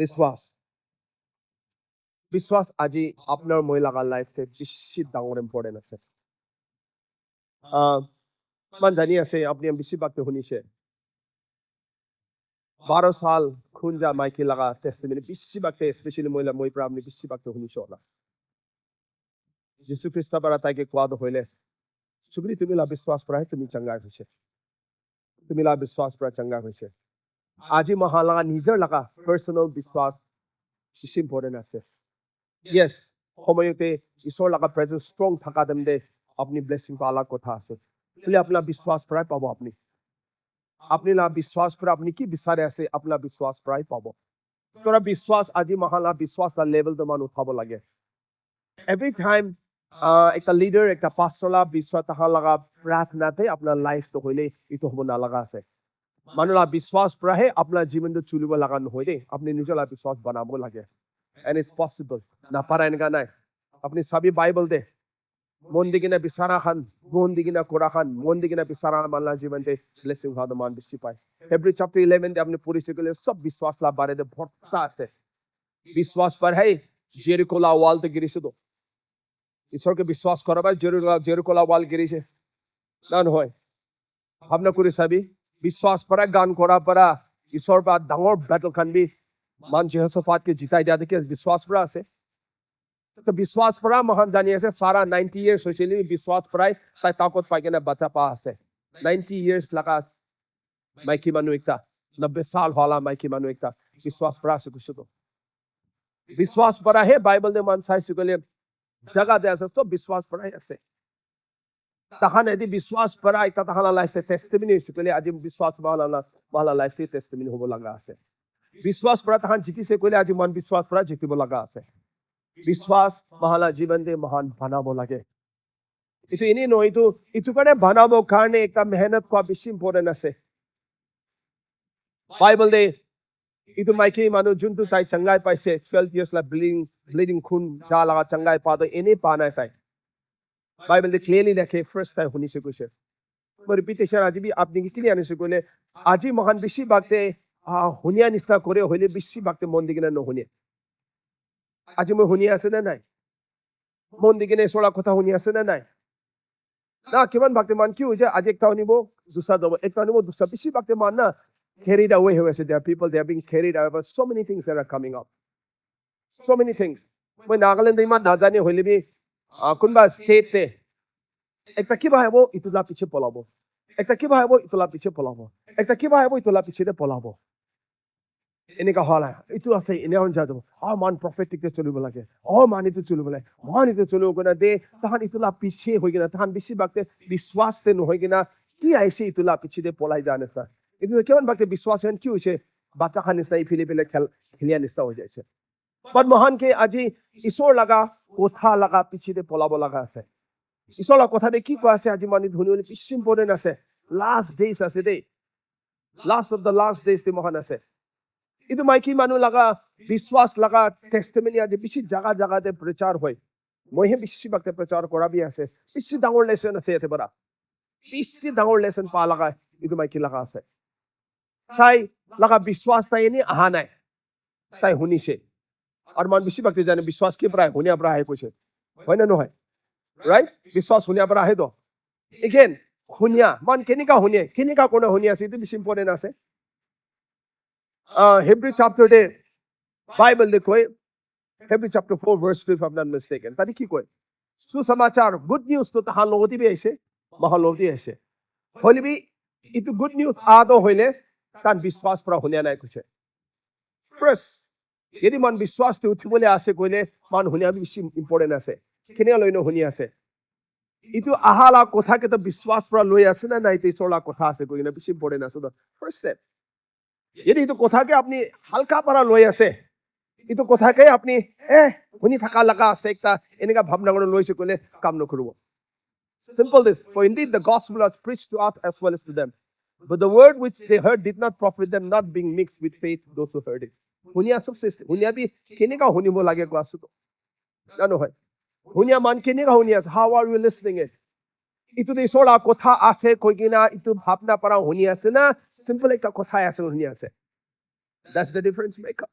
বিশ্বাস বিশ্বাস আজি আপনার মহিলাকার লাইফে বেশি ডাঙর ইম্পর্টেন্ট আছে মান জানি আছে আপনি বেশি বাক্য শুনিছে 12 সাল খুঞ্জা মাইকি লাগা টেস্টিমনি বেশি বাক্য স্পেশালি মহিলা মই প্রা আপনি বেশি বাক্য শুনিছো না যিশু খ্রিস্ট বারা তাইকে কোয়াদ হইলে সুগ্রি তুমি লা বিশ্বাস প্রায় তুমি চঙ্গা হইছে তুমি লা বিশ্বাস প্রায় চঙ্গা হইছে আজি মহালাগা নিজের লাগা পার্সোনাল বিশ্বাস বেশি ইম্পর্টেন্ট আছে Yes, সময়তে ঈশ্বর লাগা প্রেজেন্স স্ট্রং থাকা দেম দে আপনি ব্লেসিং পালার কথা আছে তাহলে আপনার বিশ্বাস প্রায় পাবো আপনি না বিশ্বাস প্রায় আপনি কি বিচারে আছে আপনার বিশ্বাস প্রায় পাবো তোরা বিশ্বাস আজি মহালা বিশ্বাস না লেভেল তো মান উঠাব লাগে এভরি টাইম একটা লিডার একটা পাস্টরলা বিশ্বাস তাহা লাগা প্রার্থনাতে আপনার লাইফ তো হইলে ইটো হব না লাগা আছে মানুলা বিশ্বাস প্রায় আপনার জীবনটো চলিব লাগা নহয় দে আপনি নিজের বিশ্বাস বানাবো লাগে and it's possible na para enga nai apni sabi bible de mon digina bisara khan mon digina kora khan mon digina bisara manla jiban de blessing ha man bishi pai Hebrew chapter 11 de apni puri sekule sob biswas la bare de bhorta ase biswas par hai jericho la wall te girise do ishor ke biswas korabar jericho la wall girise nan hoy bhabna kori sabi biswas para gan kora para ishor ba dangor battle khan bi मान जेहोशाफात के जिताई दिया देखिए विश्वास परा से तो विश्वास परा महान जानिए से सारा 90 इयर्स सोशली विश्वास पराई ताई ताकत पाई के ना बचा पा से 90 इयर्स लगा माइकी मानु एकता 90 साल वाला माइकी मानु एकता विश्वास परा से कुछ तो विश्वास परा है बाइबल ने मान साइज के लिए जगह दे ऐसे तो विश्वास परा है ऐसे तहां यदि विश्वास परा एकता तहां लाइफ से टेस्टिमनी के लिए आज विश्वास वाला लाइफ से टेस्टिमनी होबो लगा আছে বিশ্বাস পৰা তাহান জিতিছে কইলে আজি মান বিশ্বাস পৰা জিতিব লগা আছে বিশ্বাস মহালা জীবন দে মহান বানাব লাগে ইটো এনে নয় ইটো কাৰণে বানাব কাৰণে একটা মেহনত কৰা বেছি ইম্পৰ্টেন্ট আছে বাইবেল দে ইটো মাইকি মানুহ যোনটো তাই চঙ্গাই পাইছে 12 ইয়ার্স লা ব্লিডিং খুন যা লাগা চঙ্গাই পাদ এনে পা নাই তাই বাইবেল দে ক্লিয়ারলি দেখে ফার্স্ট টাইম শুনিছে কৈছে মই রিপিটেশন আজি বি আপনি কি আনিছে কইলে আজি মহান বেছি বাগতে শুনিয়া নিচিনা কৰে হইলে বেছি বাক্তে মন দি কিনে নুশুনে আজি মই শুনি আছে নে নাই মন দি কিনে চলা কথা শুনি আছে নে নাই না কিমান বাক্তে মান কি হৈছে আজি একটা শুনিব দুসরা যাব একটা শুনিব দুসরা বেছি বাক্তে মান না carried away হৈ আছে there are people they are being carried away about so many things that are coming up so many things মই নাগালেণ্ড ইমান নাজানি হইলে বি কোনবা স্টেট তে একটা কি ভাইব ইটোলা পিছে পলাব একটা কি ভাইব ইটোলা পিছে পলাব একটা কি ভাইব ইটোলা পিছে পলাব এনেকা হলা ইটো আছে এনে হন যাদব মান প্রফেটিক তে চলিব লাগে মান ইটো চলিব লাগে মান ইটো চলিব গনা দে তাহান ইটোলা পিছে হৈ গনা তাহান বেছি বাক্তে বিশ্বাস তে নহৈ গনা কি আইছে ইটোলা পিছে দে পলাই জানে স্যার ইটো কেমন বাক্তে বিশ্বাস হেন কি হৈছে বাচ্চা খান নিচিনা ফিলিপিলে খেলিয়া নিচিনা হৈ যাইছে বাট মহান কে আজি ঈশ্বৰ লাগা কথা লাগা পিছে দে পলাব লাগা আছে ঈশ্বৰৰ কথা দে কি কোৱা আছে আজি মানি ধুনি হলি বেছি ইম্পৰ্টেন্ট আছে লাষ্ট ডেজ আছে the last of the last days তে মহান আছে ইটো মাইকি মানুহ লাগা বিশ্বাস লাগা টেস্টিমনি আজি বেছি জাগাতে প্ৰচাৰ হয় মইহে বেছি বাক্তে প্ৰচাৰ কৰা বি আছে বেছি ডাঙৰ লেসন আছে এতে বৰা বেছি ডাঙৰ লেসন পা লাগা ইটো মাইকি লাগা আছে তাই লাগা বিশ্বাস তাই এনে আহা নাই তাই শুনিছে আৰু মান বেছি বাক্তে জানে বিশ্বাস কি প্ৰায় শুনিয়া পৰা আহে কৈছে হয় না নহয় ৰাইট বিশ্বাস শুনিয়া পৰা আহে তো এগেইন শুনিয়া মান কেনেকা কোনে শুনি আছে ইটো বেছি ইম্পৰ্টেন্ট আছে Hebrew chapter de Bible de koi Hebrew chapter 4 verse 2 if I'm not mistaken tadi ki koi susamachar good news to tahan logoti bi aise mahal logoti aise holi bi itu good news ado hoile tan biswas pra hunia nai kuche first yedi man biswas te uthibole ase koile man hunia bi important ase kene loino huni ase itu ahala kotha ke to biswas pra loi ase na nai te sola kotha ase koina bi important ase the first step यदि इतो কথা কে আপনি হালকা পারা লই আছে ইটো কথা কে আপনি শুনি থাকা লাগা আছে একটা এনেকা ভাবনা করে লইছে কইলে কাম নকরব simple this for indeed the gospel was preached to us as well as to them but the word which they heard did not profit them not being mixed with faith those who heard it শুনিয়া subsist শুনিয়া B কেনেকা শুনিব লাগে কোৱাছো তো জানো হয় শুনিয়া মান কেনেকা শুনি আছে how are you listening it ইটো দে সোলা কথা আছে কইগিনা ইটো ভাবনা পারা শুনি আছে না সিম্পল একটা কথা আছে শুনি আছে that's the difference maker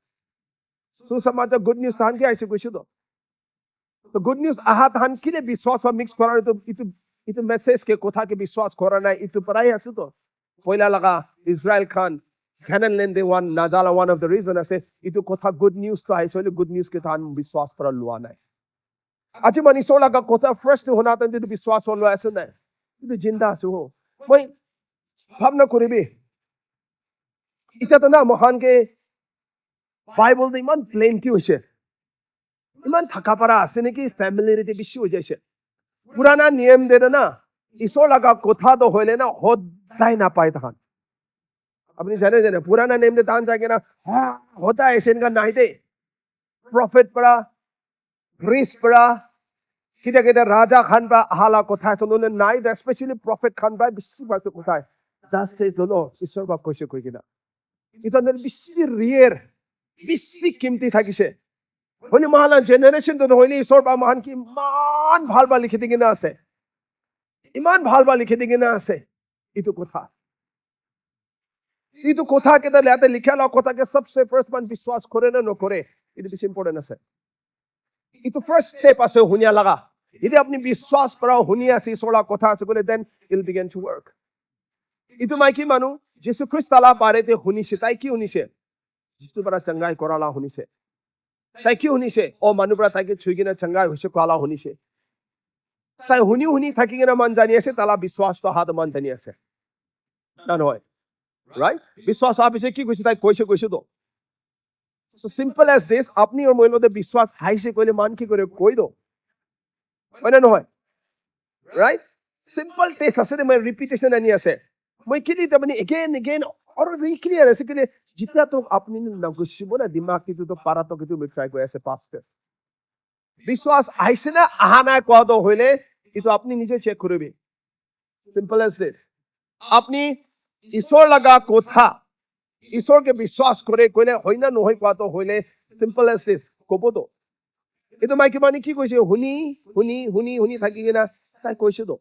সুসমাচার গুড নিউজ তাহান কি আইছে কৈছো তো গুড নিউজ আহা তাহান কিলে বিশ্বাস মিক্স করার itu message ke kotha ke বিশ্বাস করা নাই itu parai asu to পয়লা লাগা Israel Khan Canon lende one Nazala one of the reason ase itu kotha good news to aise hole good news ke tahan বিশ্বাস kora lua nai aji mani so laga kotha first hona tan itu বিশ্বাস holo ase nai itu jinda asu ho moi bhabna koribi ita ta na mohan ke Bible de iman plenty hoise ইমান থাকা পারা আছে নাকি ফ্যামিলিরিটি বেশি হয়ে যাইছে পুরানা নিয়ম দেনা না ঈশ্বর লাগা কথা তো হইলে না হদায় না পায় তখন আপনি জানেন পুরানা নিয়ম দে তান যায় না হ্যাঁ होता है ऐसे इनका नहीं दे प्रॉफिट पड़ा ग्रीस पड़ा किधर किधर राजा खान पड़ा हाला কথা আছে উনি নাই দে স্পেশালি প্রফেট খান পড়া বেশি বাত কথা है that says the Lord ঈশ্বর বাপ কইছে কই কিনা এটা বেশি রিয়ার বেশি কিমতি থাকিছে হনি মহালান জেনারেশন তো হইলে ঈশ্বর বা মহান কি ইমান ভালবা লিখে দি কিনা আছে ইমান ভালবা লিখে দি কিনা আছে ইটো কথা কেটা লেতে লিখালা কথাকে সবসে ফার্স্ট মান বিশ্বাস করে না নকরে ইটো বেশি ইম্পর্টেন্ট আছে ইটো ফার্স্ট স্টেপ আছে হুনিয়া লাগা যদি আপনি বিশ্বাস করা হুনিয়া আছে ঈশ্বরা কথা আছে বলে then I'll begin to work ইটো মাইকি মানু যিশু খ্রিস্ট তালা বারেতে হুনিছে তাই কি হুনিছে যিশু বড় চঙ্গাই করালা হুনিছে তাই কি শুনিছে ও মানুহৰা তাইকে ছুই কিনে চঙ্গাই হৈছে কোৱালা শুনিছে তাই শুনি থাকি কিনে মান জানি আছে তালা বিশ্বাসটো হাত মান জানি আছে না নহয় ৰাইট বিশ্বাস আপিছে কি কৈছে তাই কৈছে তো সো সিম্পল এজ দিস আপনি ওর মইলতে বিশ্বাস হাইছে কইলে মান কি করে কই দো হয় না নহয় ৰাইট সিম্পল টেস্ট আছে মই ৰিপিটেশন আনি আছে মই কি দিতে মানে এগেইন और क्लियर है कि जितना तो अपनी नगुशिबो ना दिमाग की तो पारा तो कि मैं ट्राई को ऐसे पास कर विश्वास आइसे ना आहाना को तो होइले इतो अपनी नीचे चेक करबे सिंपल एज दिस अपनी ईश्वर लगा कोथा ईश्वर के विश्वास करे कोइले होइना न होय को तो होइले सिंपल एज दिस कोबो तो इतो माइकी मानी की কইছে हुनी থাকি কিনা তাই কইছে তো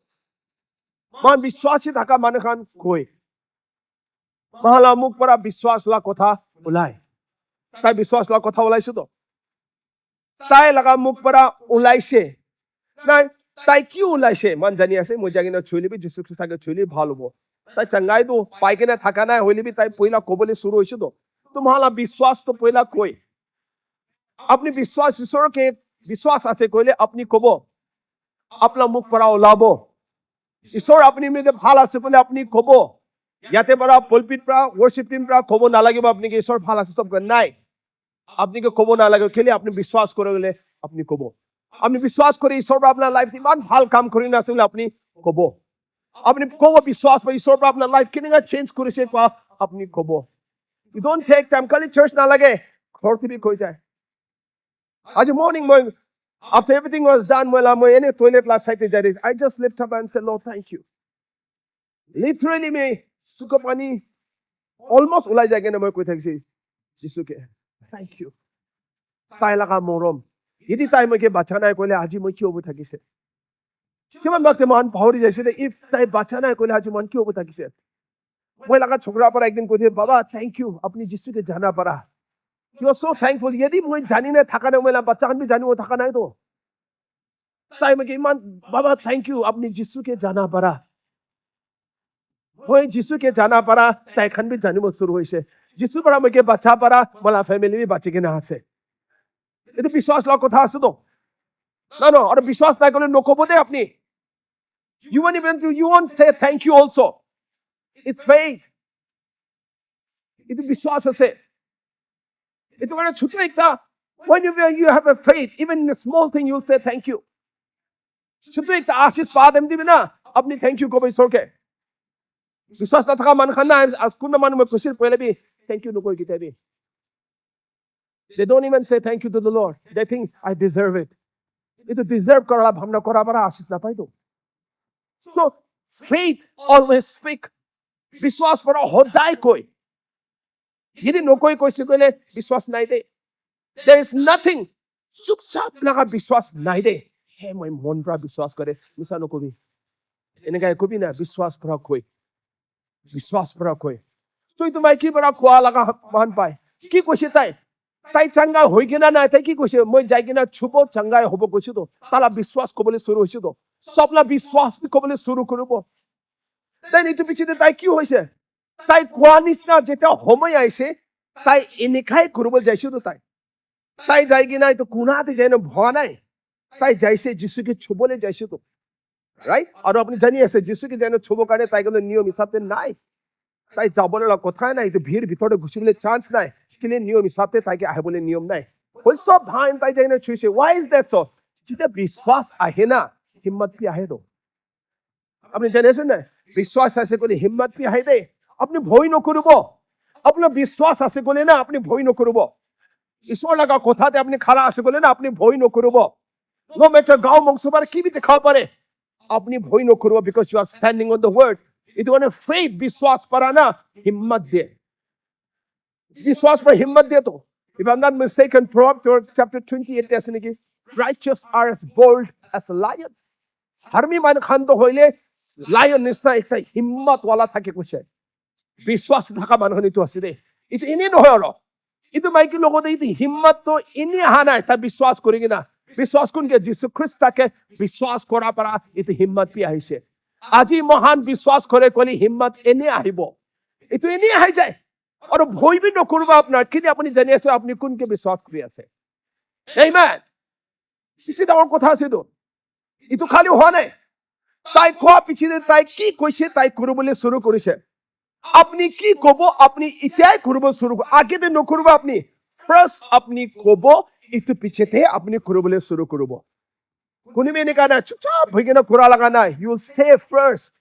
মান বিশ্বাসী থাকা মানে খান কই মহলা মুখ পৰা বিশ্বাস লা কথা ওলাই তাই বিশ্বাস লা কথা ওলাইছে তো তাই লাগা মুখ পৰা ওলাইছে নাই তাই কি ওলাইছে মান জানি আছে মই জাগিনা ছুইলিবি যিশু খ্রিস্টকে ছুইলি ভালো হবো তাই চঙ্গাই তো পাইকেনা থাকা নাই হইলিবি তাই পয়লা কবলে শুরু হইছে তো তোমালা বিশ্বাস তো পয়লা কই আপনি বিশ্বাস ঈশ্বরকে বিশ্বাস আছে কইলে আপনি কব আপনার মুখ পৰা ওলাবো ঈশ্বৰ আপনি মধ্যে ভাল আছে বলে আপনি কব ইয়াতে পৰা পলপিট পৰা ওয়াৰ্শিপ টিম পৰা কব না লাগিব আপনি কি ঈশ্বর ভাল আছে সব নাই আপনি কি কব না লাগে খেলে আপনি বিশ্বাস করে গেলে আপনি কব আপনি বিশ্বাস করে ঈশ্বর আপনার লাইফ ইমান ভাল কাম করি না আসলে আপনি কব আপনি কব বিশ্বাস বা ঈশ্বর আপনার লাইফ কেনেকা চেঞ্জ করেছে আপনি কব ইউ ডোন্ট টেক টাইম খালি চার্চ না লাগে ঘর থেকে কই যায় আজ মর্নিং মই after everything was done well I'm in the toilet last night I just lift up and said Lord thank you literally me suka pani almost ulai jage na moi koi thakisi jisuke thank you tai laga morom yedi tai moi ke bacha nai koile aji moi ki hobo thakise kiman bakte man bhauri jaise if tai bacha nai koile aji man ki hobo thakise moi laga chhokra par ekdin koise baba thank you apni jisuke jana para you are so thankful यदि मैं जानी ना थका ना मैं बच्चा भी जानी वो थका ना तो ताई मैं कि मान बाबा थैंक यू अपनी जिसु के जाना पड़ा वो जिसु के जाना पड़ा ताई खन भी जानी वो शुरू हुई से जिसु पड़ा मैं के बच्चा पड़ा मला फैमिली भी बच्चे के ना से ये तो विश्वास ला को था सुनो ना और विश्वास ना करो नको बोले अपनी you won't even you won't say thank you also it's faith ये तो विश्वास है It's going to chutu ekta when you have a faith even in a small thing you'll say thank you chutu ekta आशीष पा them दिबे ना अपनी thank you को भी सोके विश्वास ना थका मन खाना कुन मन में खुशी पहले भी thank you नको किते भी they don't even say thank you to the Lord they think I deserve it ये तो deserve करला हमना करा बरा आशीष ना पाई तो so faith always speak विश्वास पर होदाय कोई यदि नोकोई कोई सिकोले विश्वास नहीं दे there is nothing चुपचाप लगा विश्वास नहीं दे हे मैं मन पर विश्वास करे मिसा नको भी इनका को भी ना विश्वास पर कोई तो माइकी पर खोआ लगा मान पाए की कोशिश ताई তাই চাঙ্গাই হৈ কিনা নাই তাই কি কৈছে মই যাই কিনা চুব চাঙ্গাই হ'ব কৈছো তো তালা বিশ্বাস ক'বলৈ শুৰু হৈছে তো চবলা বিশ্বাস ক'বলৈ শুৰু কৰিব তাই এইটো পিছতে তাই কি হৈছে তাই কোৱা নিচিনা যেতিয়া সময় আহিছে তাই এনেকাই কৰিব যাইছো তো তাই যাই কিনা এইটো কোনাতে যাই ভৱা নাই তাই যাইছে যিশুকে চুবলৈ যাইছো তো ৰাইট আৰু আপুনি জানি আছে যিশুকে যাই চুবৰ কাৰণে তাই কোনো নিয়ম হিচাপে নাই তাই যাবলৈ কথাই নাই এইটো ভিৰ ভিতৰতে ঘুচিবলৈ চান্স নাই কিন্তু নিয়ম হিচাপে তাইকে আহিবলৈ নিয়ম নাই চব ভাই তাই যাই চুইছে why is that so যেতিয়া বিশ্বাস আহে না হিম্মত পি আহে তো আপনি জানি আছেন না বিশ্বাস আছে ক'লে হিম্মত পি আহে দে আপনি ভয় নকৰিব আপোনাৰ বিশ্বাস আছে ক'লে না আপনি ভয় নকৰিব ঈশ্বৰ লগা কথাতে আপনি খাৰা আছে ক'লে না আপনি ভয় নকৰিব no matter গাঁও মংসবাৰ কি বি দেখাব পাৰে আপনি ভয় নকৰিব because you are standing on the word itu মানে faith বিশ্বাস para না হিম্মত দিয়ে বিশ্বাস para হিম্মত দিয়ে তো if I'm not mistaken Proverbs chapter 28 আছে নেকি righteous are as bold as a lion হারমি মান খান্ত হইলে লায়ন নিচিনা একটা হিম্মত ওয়ালা থাকে কৈছে বিশ্বাস থাকা মানুহনিটো আছে দে ইটো এনে নহয় আৰু ইটো মাইকি লগতে ইটো হিম্মতটো এনে অহা নাই তাৰ বিশ্বাস কৰি কিনা বিশ্বাস কোনকে যীশু খ্ৰীষ্টকে বিশ্বাস কৰা পৰা ইটো হিম্মত পি আহিছে আজি মহান বিশ্বাস কৰে ক'লে হিম্মত এনে আহিব ইটো এনে আহি যায় আৰু ভয় বি নকৰিব আপোনাৰ কিন্তু আপুনি জানি আছে আপুনি কোনকে বিশ্বাস কৰি আছে আমেন সিসি ডাঙৰ কথা আছে তো ইটো খালি হোৱা নাই তাই কোৱা পিছতে তাই কি কৈছে তাই কৰিবলৈ শুৰু কৰিছে আপনি কি কব আপনি ইতিয়াই কৰিব শুৰু আগেতে নকৰিব আপনি ফাৰ্স্ট আপনি কব ইটো পিছতে আপনি কৰিবলৈ শুৰু কৰিব কোনোবে এনেকা না চুপচাপ হৈ কিনে কৰা লগা নাই ইউ উইল সে ফাৰ্স্ট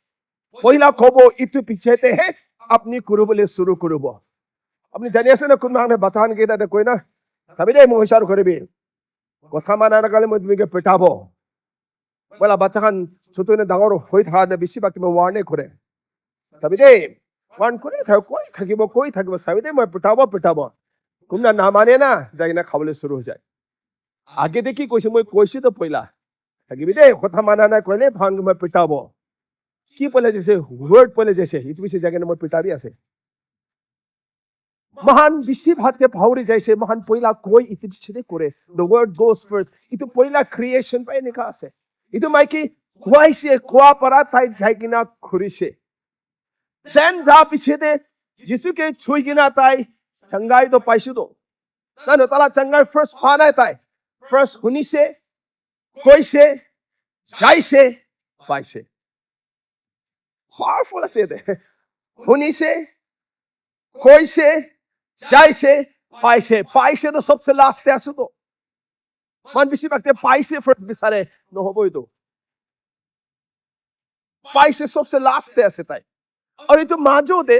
পহিলা কব ইটো পিছতেহে আপনি কৰিবলৈ শুৰু কৰিব আপনি জানি আছে না কোন মানুহে বাচান কেইটা কয় না ভাবি দে মই ইচাৰ কৰিবি কথা মানা নাকালে মই তুমি পেটাব বলা বাচ্চাখান ছোট ডাঙৰ হৈ থকা বেছিভাগ তুমি ৱাৰ্ণে কৰে চাবি দেই ৱাৰ্ণ কৰি কৈ থাকিব চাবি দেই মই পেটাব কোনোবা নামানে না যাই কিনে খাবলৈ শুৰু হৈ যায় আগে দেখি কৈছে মই কৈছো তো পইলা থাকিবি দেই কথা মানা নাই কলে ভাং মই পেটাব কি পলে যাইছে ৱৰ্ড পলে যাইছে ইটো পিছে যাই কিনে মই পেটাবি আছে মহান বেছিভাগে ভাউৰি যাইছে মহান পইলা কৈ ইটো পিছতে কৰে the word goes first ইটো পইলা ক্ৰিয়েশ্যন পাই এনেকা আছে ইটো মাইকি খুৱাইছে খোৱা পৰা তাই যাই কিনা ঘূৰিছে দেন যা পিছতে যিশুকে চুই কিনা তাই চংগাই তো পাইছো তো না তালা চংগাই ফাৰ্স্ট হোৱা নাই তাই ফাৰ্স্ট শুনিছে কৈছে যাইছে পাইছে পাৱাৰফুল আছে দে শুনিছে কৈছে যাইছে পাইছে তো সবচে লাষ্টে আছো তো মান বেছিভাগে পাইছে ফাৰ্স্ট বিচাৰে নহব এইটো পাইছে সবচে লাষ্টে আছে তাই আৰু এইটো মাজতে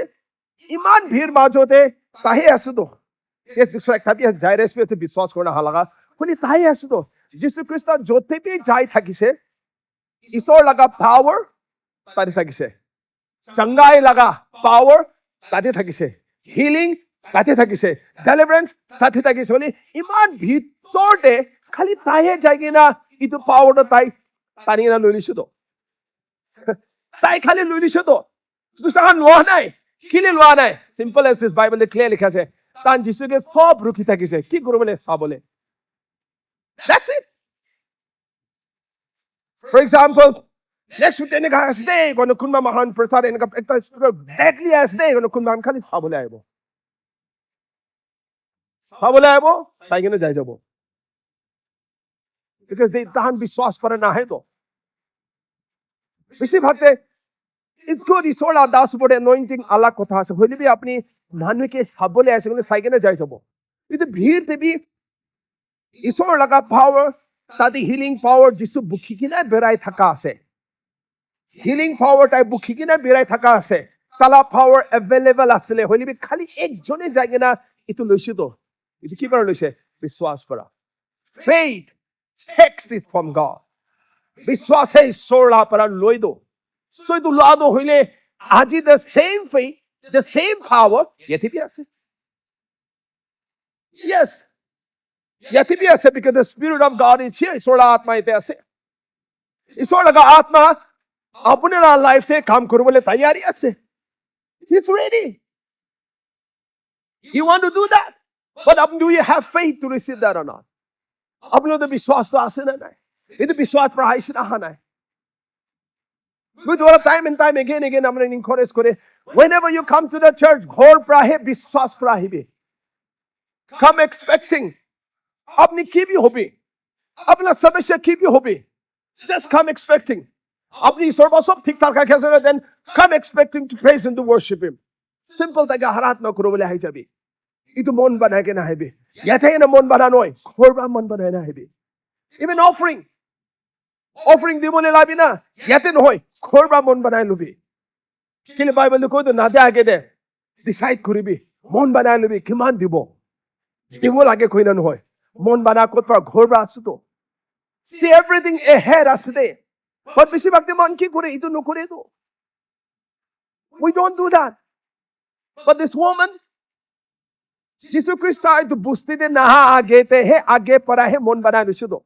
ইমান ভিৰ মাজতে তাহে আছে তো জাইৰেছ পি আছে বিশ্বাস কৰা হালাগা শুনি তাহে আছে তো যীশু খ্ৰীষ্ট য'তে পি যাই থাকিছে ঈশ্বৰ লগা পাৱাৰ তাতে থাকিছে চংগাই লগা পাৱাৰ তাতে থাকিছে হিলিং তাতে থাকিছে ডেলিভাৰেন্স তাতে থাকিছে বুলি ইমান ভিতৰতে খালি তাহে যাই কিনা ইটো পাৱাৰটো তাই টানি কিনা লৈ নিছো তো তাই খালি লৈ দিছে তো দুটাখান লোৱা নাই কিলে লোৱা নাই চিম্পল এজ দিছ বাইবেলে ক্লিয়াৰ লিখা আছে তান যিশুকে সব ৰখি থাকিছে কি কৰিবলৈ চাবলৈ that's it for example next week এনেকা আছে দেই কোনোবা মহান প্ৰচাৰ এনেকা একটা ডেডলি আছে দেই কোনোবা খালি চাবলৈ আহিব চাই কিনে যাই যাব because তাহান বিশ্বাস কৰে নাহে তো বেছিভাগে it's good ঈশ্বৰ দাস ওপৰত anointing আলাগ কথা আছে হইলে বি আপুনি মানুহকে চাবলৈ আছে কিন্তু চাই কিনে যাই যাব কিন্তু ভিৰ দেবি ঈশ্বৰ লগা পাৱাৰ তাতে হিলিং পাৱাৰ যিছু বুকি কিনে বেৰাই থকা আছে হিলিং পাৱাৰ তাই বুকি কিনে বেৰাই থকা আছে তালা পাৱাৰ এভেইলেবল আছিলে হইলে বি খালি একজনে যাই কিনা ইটো লৈছে তো ইটো কি পৰা লৈছে বিশ্বাস পৰা faith takes it from God বিশ্বাসে ঈশ্বৰ পৰা লৈ দো so itu lado hoile aji the same faith the same power yeti bi ase yes yeti bi ase because the spirit of God is here isola atma ite ase isola ga atma apne life te kaam koribole tayari ase he's ready you want to do that But do you have faith to receive that or not? আপনাদের বিশ্বাস তো আছে না নাই? এই বিশ্বাস price না নাই? With all time and time again আমরা encourage করে whenever you come to the church ঘর প্রাহে বিশ্বাস প্রাহিবে come expecting আপনি কি भी হবে আপনার সমস্যা কি भी হবে just come expecting আপনি সর্বসব ঠিকঠাক রাখেছেন then come expecting to praise and to worship him simple তাকে হারাত না করো বলে হাই যাবে itu মন বানায় কেন হাইবে ইয়াতে না মন বানানো হয় ঘর মন বানায় না হাইবে even offering দিব বলে লাবি না ইয়াতে নহয় ঘৰ মন বানাই লবি কেলে বাইবেল কয় না দে আগে দে ডিসাইড কৰিবি মন বানাই লবি কিমান দিব লাগে কই না নহয় মন বানা ক'ত পৰা ঘৰ আছে তো see everything ahead আছে দে but বেছিভাগ মন কি কৰে ইটো নকৰে তো we don't do that but this woman যিশু খ্ৰীষ্ট এইটো বস্তিতে নাহা আগেতে হে আগে পৰা হে মন বানাই লৈছো তো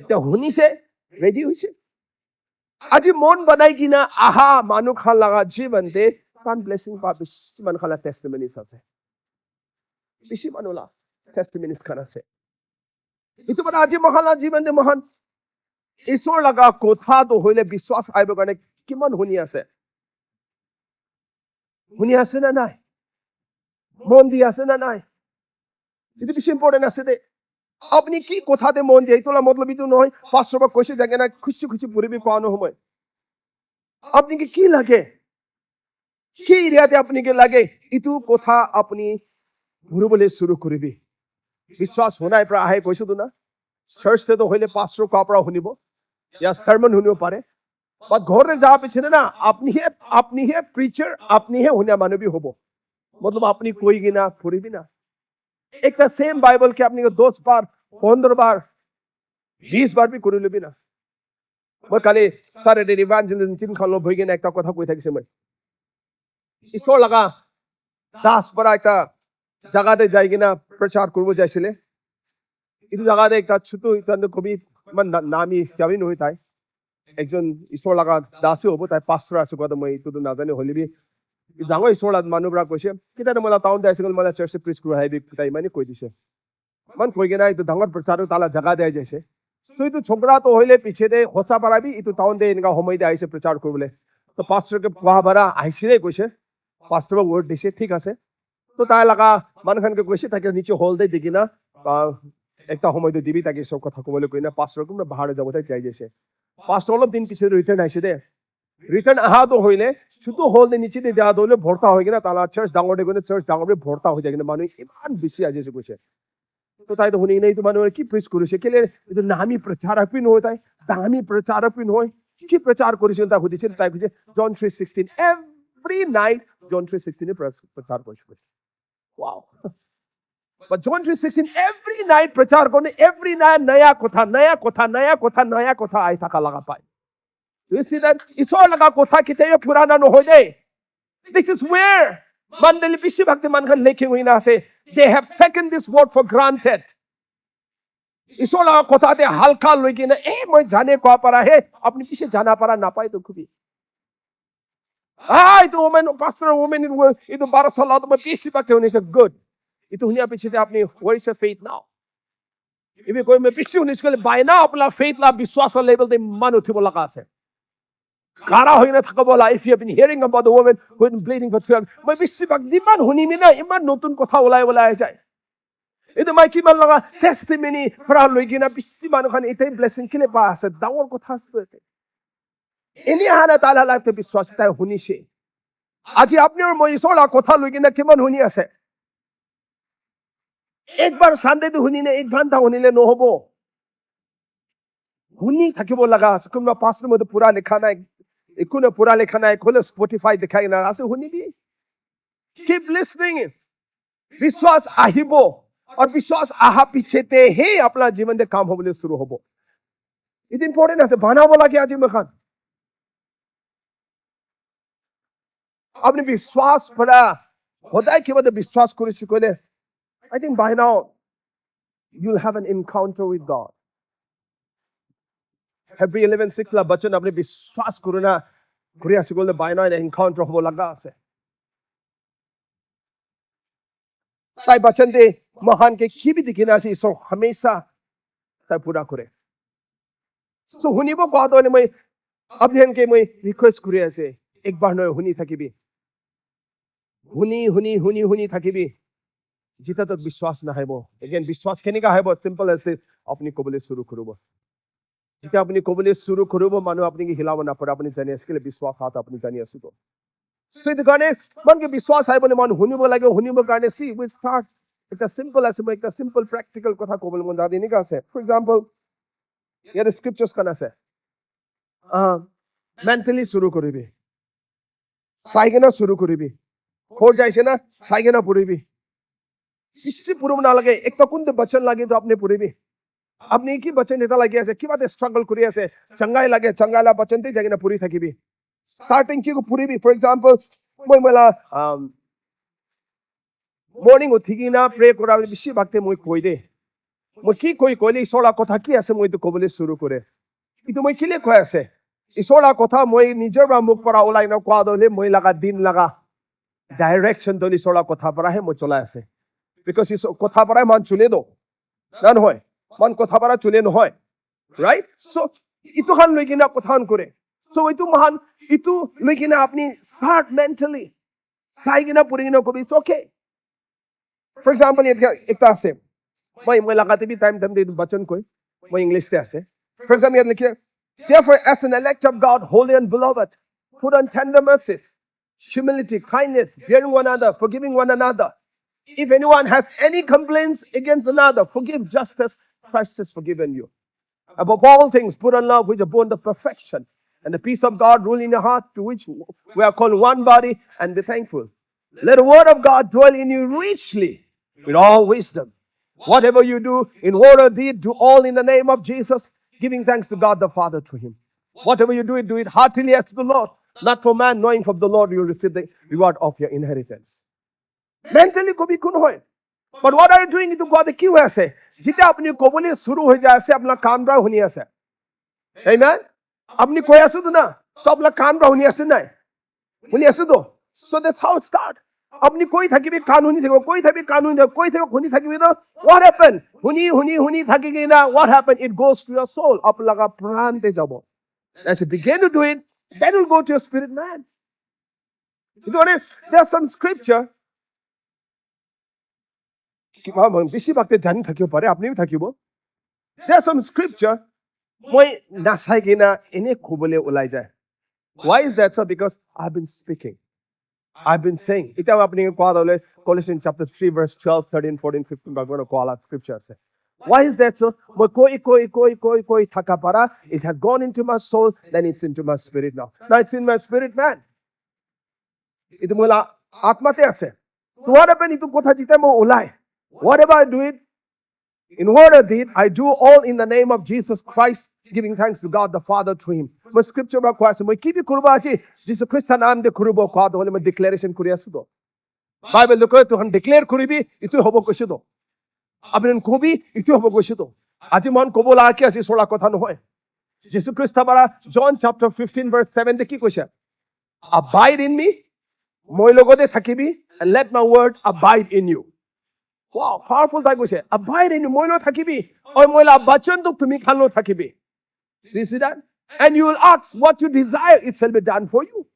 এতিয়া শুনিছে ৰেডি হৈছে আজি মন বনাই কিনা আহা মানুহ খান লগা জীৱনতে কান ব্লেছিং পা বেছি মানুহ খালা টেষ্টিমনিজ আছে বেছি মানুহ লা টেষ্টিমনিজ খান আছে এইটো মানে আজি মহালা জীৱনতে মহান ঈশ্বৰ লগা কথাটো হইলে বিশ্বাস আহিব কাৰণে কিমান শুনি আছে না নাই মন দি আছে না নাই এইটো বেছি ইম্পৰ্টেণ্ট আছে দে আপনি কি কথাতে মন দিয়ে তোলা মতলব ইটো নহয় পাঁচশবা কৈছে জাগে না খুশি খুশি পরিবি পাওয়ানো সময় আপনি কি লাগে কি এরিয়াতে আপনি কি লাগে ইটো কথা আপনি ঘুরবলে শুরু করিবি বিশ্বাস হোনাই পৰা আহে কৈছো তো না চাৰ্চতে তো হইলে পাঁচশো কা পৰা শুনিব या sermon শুনিব পাৰে বাট ঘরে যাওয়া পিছনে না আপনি হে প্রিচার আপনি হে শুনা মানবী হব মতলব আপনি কই কিনা ফুরিবি না একটা সেম বাইবেল के আপনি 10 बार 15 बार 20 बार भी কৰি লবি না মই কালি সাটারডে ইভাঞ্জেলিজম টিম খালো ভই কিনে একটা কথা কৈ থাকিছে মই ঈশ্বৰ লগা দাস পৰা একটা জায়গাতে যাই কিনা প্ৰচাৰ কৰিব যাইছিলে ইটো জায়গাতে একটা ছোট ইতান্দ কবি মান নামি যাবি নহয় তাই একজন ঈশ্বৰ লগা দাসও হ'ব তাই পাস্তৰ আছে কথা মই ইটো নাজানে হলিবি ডাঙৰ ঈশ্বৰ মানুহৰা কৈছে কিতানে মই টাউন যাইছিল মই চাৰ্চে প্ৰিচ কৰি আহিবি তাই মানে কৈ দিছে মান কৈ কিনা ইটো ডাঙৰ প্ৰচাৰ তালা জাগা দেই যাইছে তো ইটো ছোকৰা তো হইলে পিছেতে হসা পাৰাবি ইটো টাউন দে এনেকা সময় দে আহিছে প্ৰচাৰ কৰিবলৈ তো পাস্টৰকে পোৱা বাৰা আহিছিলে কৈছে পাস্টৰ ৱৰ্ড দিছে ঠিক আছে তো তাই লগা মানুহখনকে কৈছে তাকে নিচে হল দে দেখি না একটা সময়তে দিবি তাকে সব কথা ক'বলৈ কৈ না পাস্টৰকে মই বাহিৰ যাব তাই যাই যাইছে পাস্টৰ অলপ দিন পিছে ৰিটাৰ্ণ আহিছে দে ৰিটাৰ্ণ আহাটো হইলে শুধু হল দে নিচে দেয়া দলে ভৰ্তা হৈ কিনা তালা চাৰ্চ ডাঙৰ দে গনে চাৰ্চ ডাঙৰ ভৰ্তা হৈ যায় কিনা মানুহ ইমান বেছি আহিছে কৈছে তো তাই তো শুনি নাই তো মানুহ কি প্ৰিচ কৰিছে কেলে এইটো নামি প্ৰচাৰক পি নহয় তাই দামি প্ৰচাৰক পি নহয় কি প্ৰচাৰ কৰিছিল তাই সুধিছিল তাই কৈছে জন 3:16 এভৰি নাইট জন 3:16 প্ৰচাৰ কৰিছিল wow but John 3:16 every night प्रचार करने every night नया कथा आई था लगा पाए you see that इसोर लगा कथा किते ये पुराना न हो जाए this is where मंडली पिछे भक्ति मन खन लेके हुई ना से they have taken this word for granted इसोर लगा कथा ते हल्का लोगी ना मैं जाने को पड़ा है अपने पीछे जाना पड़ा ना पाए तो खुबी itu woman pastor woman itu bara salat मैं पिछे भक्ति होने से good itu हुनिया पीछे आपने where is your faith now इबे कोई मैं पिछे होने से by now अपना faith ला विश्वास वाला level दे मन उठिब लगा से कारा होइना थकबला if you have been hearing about the woman who had been bleeding for 12 मैं पिछे भक्ति मान हुनी मिना इमान नतुन कथा ওলাই যায় itu mai ki man laga testimony fra loigina पिछे मान खान इते blessing किले पा আছে ডাঙৰ কথা আছে এনি হানা তালা লাইফে বিশ্বাস তাই শুনিছে আজি আপনি আর মই ইছলা কথা লইকিনা কিমান শুনি আছে একবার সানডে তো শুনি না এক ঘন্টা শুনিলে নহব শুনি থাকিব লাগা আছে কোনবা পাঁচৰ মধ্যে পুরা লেখা নাই একোনে পুরা লেখা নাই খোলে স্পটিফাই দেখাই না আছে শুনিবি keep listening বিশ্বাস আহিব और विश्वास आहा पिछेते ही अपना जीवन दे काम होबले शुरू होबो इट इंपॉर्टेंट আছে বানাবো লাগে আজি মখান আপনি বিশ্বাস পড়া খোদাই কিভাবে বিশ্বাস করেছি কইলে I think by now you'll have an encounter with God. Hebrew 11:6 ला बचन अपने विश्वास करो ना kuriya sigol by now an encounter hobo laga ase তাই বচন দে মহানকে কি বি দেখি না আছে ঈশ্বর হমেশা তাই পুরা করে সো শুনিব কোৱা ধৰণে মই আপোনালোকে মই ৰিকুৱেষ্ট কৰি আছে একবাৰ নহয় শুনি থাকিবি শুনি শুনি শুনি শুনি থাকিবি যেতিয়া তোক বিশ্বাস নাহিব এগেইন বিশ্বাস কেনেকৈ আহিব চিম্পল আছে আপুনি ক'বলৈ শুৰু কৰিব যেতিয়া আপুনি ক'বলৈ শুৰু কৰিব মানুহ আপুনি হিলাব নাপাৰে আপুনি জানি আছে বিশ্বাস হাত আপুনি জানি আছো তো সো এইটো কাৰণে মনকে বিশ্বাস আহিবলৈ মানুহ শুনিব লাগে শুনিবৰ কাৰণে চি উইল ষ্টাৰ্ট এটা চিম্পল আছে মই একটা চিম্পল প্ৰেক্টিকেল কথা ক'বলৈ মন যায় এনেকুৱা আছে ফৰ এক্সাম্পল ইয়াতে স্ক্ৰিপচাৰ্ছ খন আছে মেণ্টেলি শুৰু কৰিবি চাই কেনে শুৰু কৰিবি হৈ যাইছে না চাই কেনে পঢ়িবি বেছি পঢ়িব নালাগে একটা কোনটো বচন লাগে তো আপুনি পঢ়িবি আপনি কি বচন এটা লাগি আছে কিবা স্ট্ৰাগল কৰি আছে চংগাই লাগে চংগালা বচনতে যাই কেনে পঢ়ি থাকিবি স্টাৰ্টিং কি পঢ়িবি ফৰ এক্সাম্পল মই মেলা মৰ্নিং উঠি কিনা প্ৰে কৰা বেছি ভাগতে মই কৈ দে মই কি কৈলে ঈশ্বৰৰ কথা কি আছে মই এইটো ক'বলৈ শুৰু কৰে এইটো মই কেলে কৈ আছে ঈশ্বৰৰ কথা মই নিজৰ পৰা মুখ পৰা ওলাই কোৱা দলে মই লগা দিন লগা ডাইৰেকশ্যন দলি ঈশ্বৰৰ কথা পৰাহে মই চলাই আছে বিকজ কথা পৰাই মান চলে দো না নহয় মান কথা পৰা চলে নহয় ৰাইট চ' ইটো খান লৈ কিনে কথা কৰে চ' এইটো মহান ইটো লৈ কিনে আপুনি ষ্টাৰ্ট মেণ্টেলি চাই কিনে পঢ়ি কিনে কবি ইটছ অ'কে ফৰ এক্সাম্পল এটা আছে মই লগাতে বি টাইম বচন কৈ মই ইংলিছতে আছে ফৰ এক্সাম্পল ইয়াত লিখে therefore as an elect of God holy and beloved put on tender mercies humility kindness bearing one another forgiving one another if anyone has any complaints against another forgive just as Christ has forgiven you above all things put on love which is born of perfection and the peace of God rule in your heart to which we are called one body and be thankful let the word of God dwell in you richly with all wisdom whatever you do in word or deed do all in the name of Jesus giving thanks to God the Father through him whatever you do it heartily as to the Lord not for man knowing from the Lord you will receive the reward of your inheritance mentally কবি কোন হয় but what are you doing itu কোৱাতে কি হৈ আছে যেতিয়া আপুনি ক'বলৈ শুৰু হৈ যায় আছে আপোনাৰ কাণ পৰা শুনি আছে amen আপনি কৈ আছো তো না তো আপনাৰ কাণ পৰা শুনি আছে নাই শুনি আছো তো so that's how it start আপনি কৈ থাকিবি কাণ শুনি থাকিব কৈ থাকিবি কাণ শুনি থাকিব কৈ থাকিব শুনি থাকিবি তো what happened শুনি শুনি শুনি থাকি কিনা what happened it goes to your soul আপনার প্রাণতে যাব as you begin to do it then will go to your spirit man there's some scripture বেছি ভাগতে জানি থাকিব পাৰে আপনিও থাকিব there's some scripture মই নাচাই কিনা এনে ক'বলৈ ওলাই যায় why is that so because I've been speaking I've been saying এতিয়া আপুনি কোৱা দলে Colossians chapter 3 verse 12 13 14 15 ভাগৰ কোৱা scripture আছে why is that so মই কৈ থাকা পৰা it had gone into my soul then it's into my spirit now it's in my spirit man itu মোৰ আত্মাতে আছে so what happened itu কথা যেতিয়া মই ওলাই whatever I do it in word or deed I do all in the name of Jesus Christ giving thanks to God the Father through him মই scripture বা কোৱা আছে মই কি কৰিব আছে যীশু খ্ৰীষ্টৰ নাম দে কৰিব কোৱা হলে মই ডিক্লেৰেশ্যন কৰি আছো তো বাইবেল কয় তুহন ডিক্লেয়াৰ কৰিবি ইটো হ'ব কৈছে তো আপুনি কবি ইটো হ'ব কৈছে তো আজি মন ক'ব লাগা কি আছে সৰা কথা নহয় যীশু খ্ৰীষ্ট পৰা John chapter 15 verse 7 দে কি কৈছে abide in me মই লগতে থাকিবি and let my word abide in you wow powerful তাই কৈছে abide in you মই লগত থাকিবি আৰু মই বচন তো তুমি খান লগত থাকিবি you see that and you will ask what you desire it shall be done for you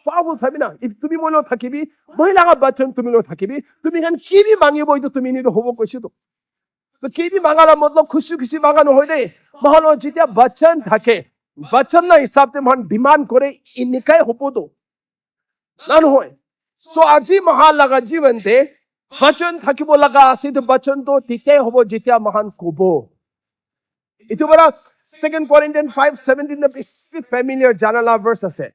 powerful চাবি না if তুমি মই লগত থাকিবি মই লগা বচন তুমি লগত থাকিবি তুমি খান কি বি মাগিব এইটো তুমি নিটো হ'ব কৈছে তো কি বি মাগালা মতলব খুশি মাগা নহয় দে মহান যেতিয়া বচন থাকে বচন না হিচাপতে মহান ডিমান্ড কৰে এনেকাই হ'ব তো না নহয় so আজি মহান লগা জীৱনতে বচন থাকিব লগা আছে তো বচন তো তেতিয়াই হ'ব যেতিয়া মহান ক'ব এইটো পৰা 2 Corinthians 5:17 বেছি ফেমিলিয়াৰ জানালা ভাৰ্স আছে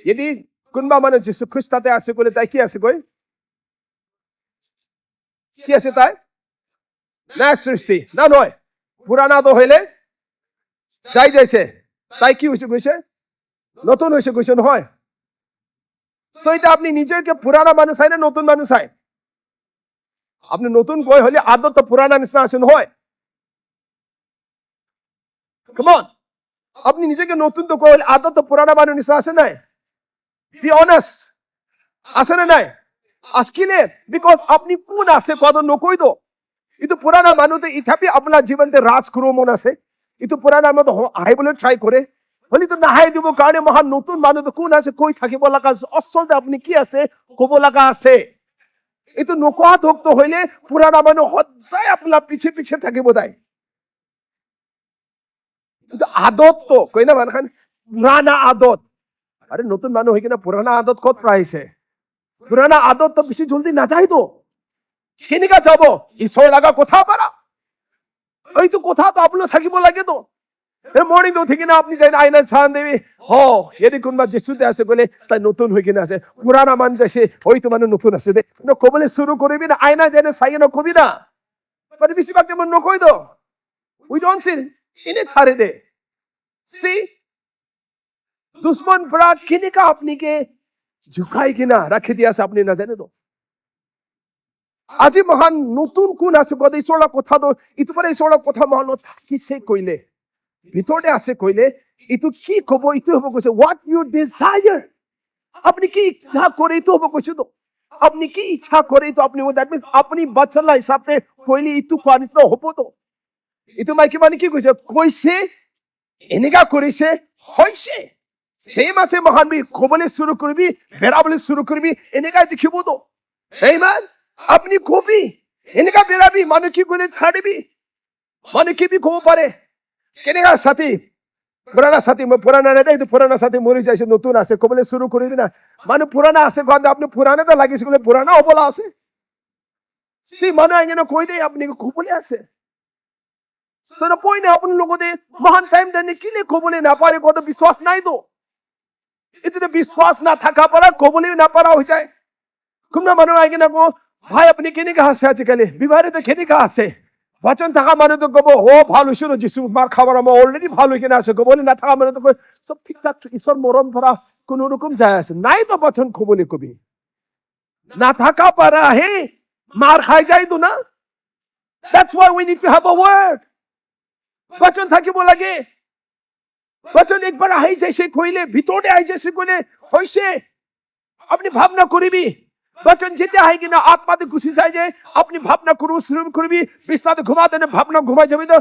যদি কোনবা মানে যীশু খ্ৰীষ্টতে আছে কলে তাই কি আছে কই কি আছে তাই না সৃষ্টি না নহয় পুরানা তো হইলে যাই যাইছে তাই কি হৈছে কৈছে নতুন হৈছে কৈছে নহয় তো এটা আপনি নিজেকে পুরানা মানুষ চাই না নতুন মানুষ চাই আপনি নতুন কই হলে আদত তো পুরানা নিচিনা আছে নহয় come on আপনি নিজেকে নতুন তো কই হলে আদত তো পুরানা মানুষ নিচিনা আছে নাই be honest আছে না নাই আজকিলে বিকজ আপনি কোন আছে কত নকই দো ইটো পুরানা মানুষে ইথাপি আপনার জীবনতে রাজ করব মন আছে ইটো পুরানার মতো হাইবলে ট্রাই করে হলে তো নাহাই দিব কারণে মহান নতুন মানুষ কোন আছে কই থাকিব লাগা অসলতে আপনি কি আছে কব লাগা আছে এইটো নকোৱা ধক্ত হইলে পুরানা মানুষ সদায় আপনার পিছে পিছে থাকিব দায় কিন্তু আদত তো কই না মানুষ পুরানা আদত আরে নতুন মানুষ হয়ে কিনা পুরানা আদত কত পাইছে পুরানা আদত তো বেশি জলদি না যায় তো কেনেকা যাব ঈশ্বর লাগা কথা পারা ওই তো কথা তো আপনার থাকিব লাগে তো মর্নিং উঠে কিনা আপনি যাই আয়না সান দেবী এদি কোনবা যিশুতে আছে বলে তাই নতুন হয়ে কিনা আছে পুরানা মানুষ আছে ওই তো মানুষ নতুন আছে কবলে শুরু করবি না আয়না যেন সাইয়ে না কবি না মানে বেশিরভাগ যেমন নকই তো উই ডোন্ট সি এনে ছাড়ে দে সি দুশ্মন পড়া কেনেকা আপনি কে ঝুঁকাই কিনা রাখে দিয়ে আছে আপনি না জানে তো আজি মহান নতুন কোন আছে বলে ঈশ্বরের কথা তো ইটো পরে ঈশ্বরের কথা মহান থাকিছে কইলে ভিতরে আছে কইলে ইটো কি কব ইটো হব কইছে হোয়াট ইউ ডিজায়ার আপনি কি ইচ্ছা করে ইটো হব কইছে তো আপনি কি ইচ্ছা করে তো আপনি দ্যাট মিন্স আপনি বাচ্চালা হিসাবে কইলে ইটো কোয়ানিস না হব তো ইটো মাইকি মানে কি কইছে কইছে এনেকা করেছে হইছে সেম আছে মহান বি কবলে শুরু করবি বেরাবলে শুরু করবি এনেকা দেখিব তো আমেন আপনি কবি এনেকা বেরাবি মানে কি করে ছাড়বি মানে কি বি কব পারে কেনেকা সাথী পুরানা সাথী পুরানা নেই কিন্তু পুরানা সাথী মরি যাইছে নতুন আছে কবলে শুরু করবি না মানে পুরানা আছে গন্ধ আপনি পুরানা তো লাগিছে বলে পুরানা অবলা আছে সে মানে আইনে কই দেয় আপনি কবলে আছে So the point है अपन लोगों ने महान टाइम देने के लिए कोबले ना पारे को तो विश्वास नहीं दो इतने विश्वास ना थका पड़ा कोबले ना पारा हो जाए कुमना मनो आएंगे ना को भाई अपने केने कहाँ से आज कले विवाह तो केने कहाँ से वचन थका मानो तो कबो हो भालू शुरू जिसु मार खबर हम ऑलरेडी भालू के ना से कोबले ना थका मानो तो कोई सब ठीक ठाक ईश्वर मोरम भरा कोनो रकम जाए से नहीं तो वचन कोबले को भी ना थका पड़ा है मार खाई जाए तो ना that's why we need to have a word वचन থাকিব লাগে वचन একবার আই যাইছে কইলে ভিতরে আই যাইছে কইলে হইছে আপনি ভাবনা করিবি वचन যেতে আই কিনা আত্মাতে খুশি যায় যে আপনি ভাবনা করু শ্রম করবি বিছানাতে ঘুমাতে না ভাবনা ঘুমাই যাবে তো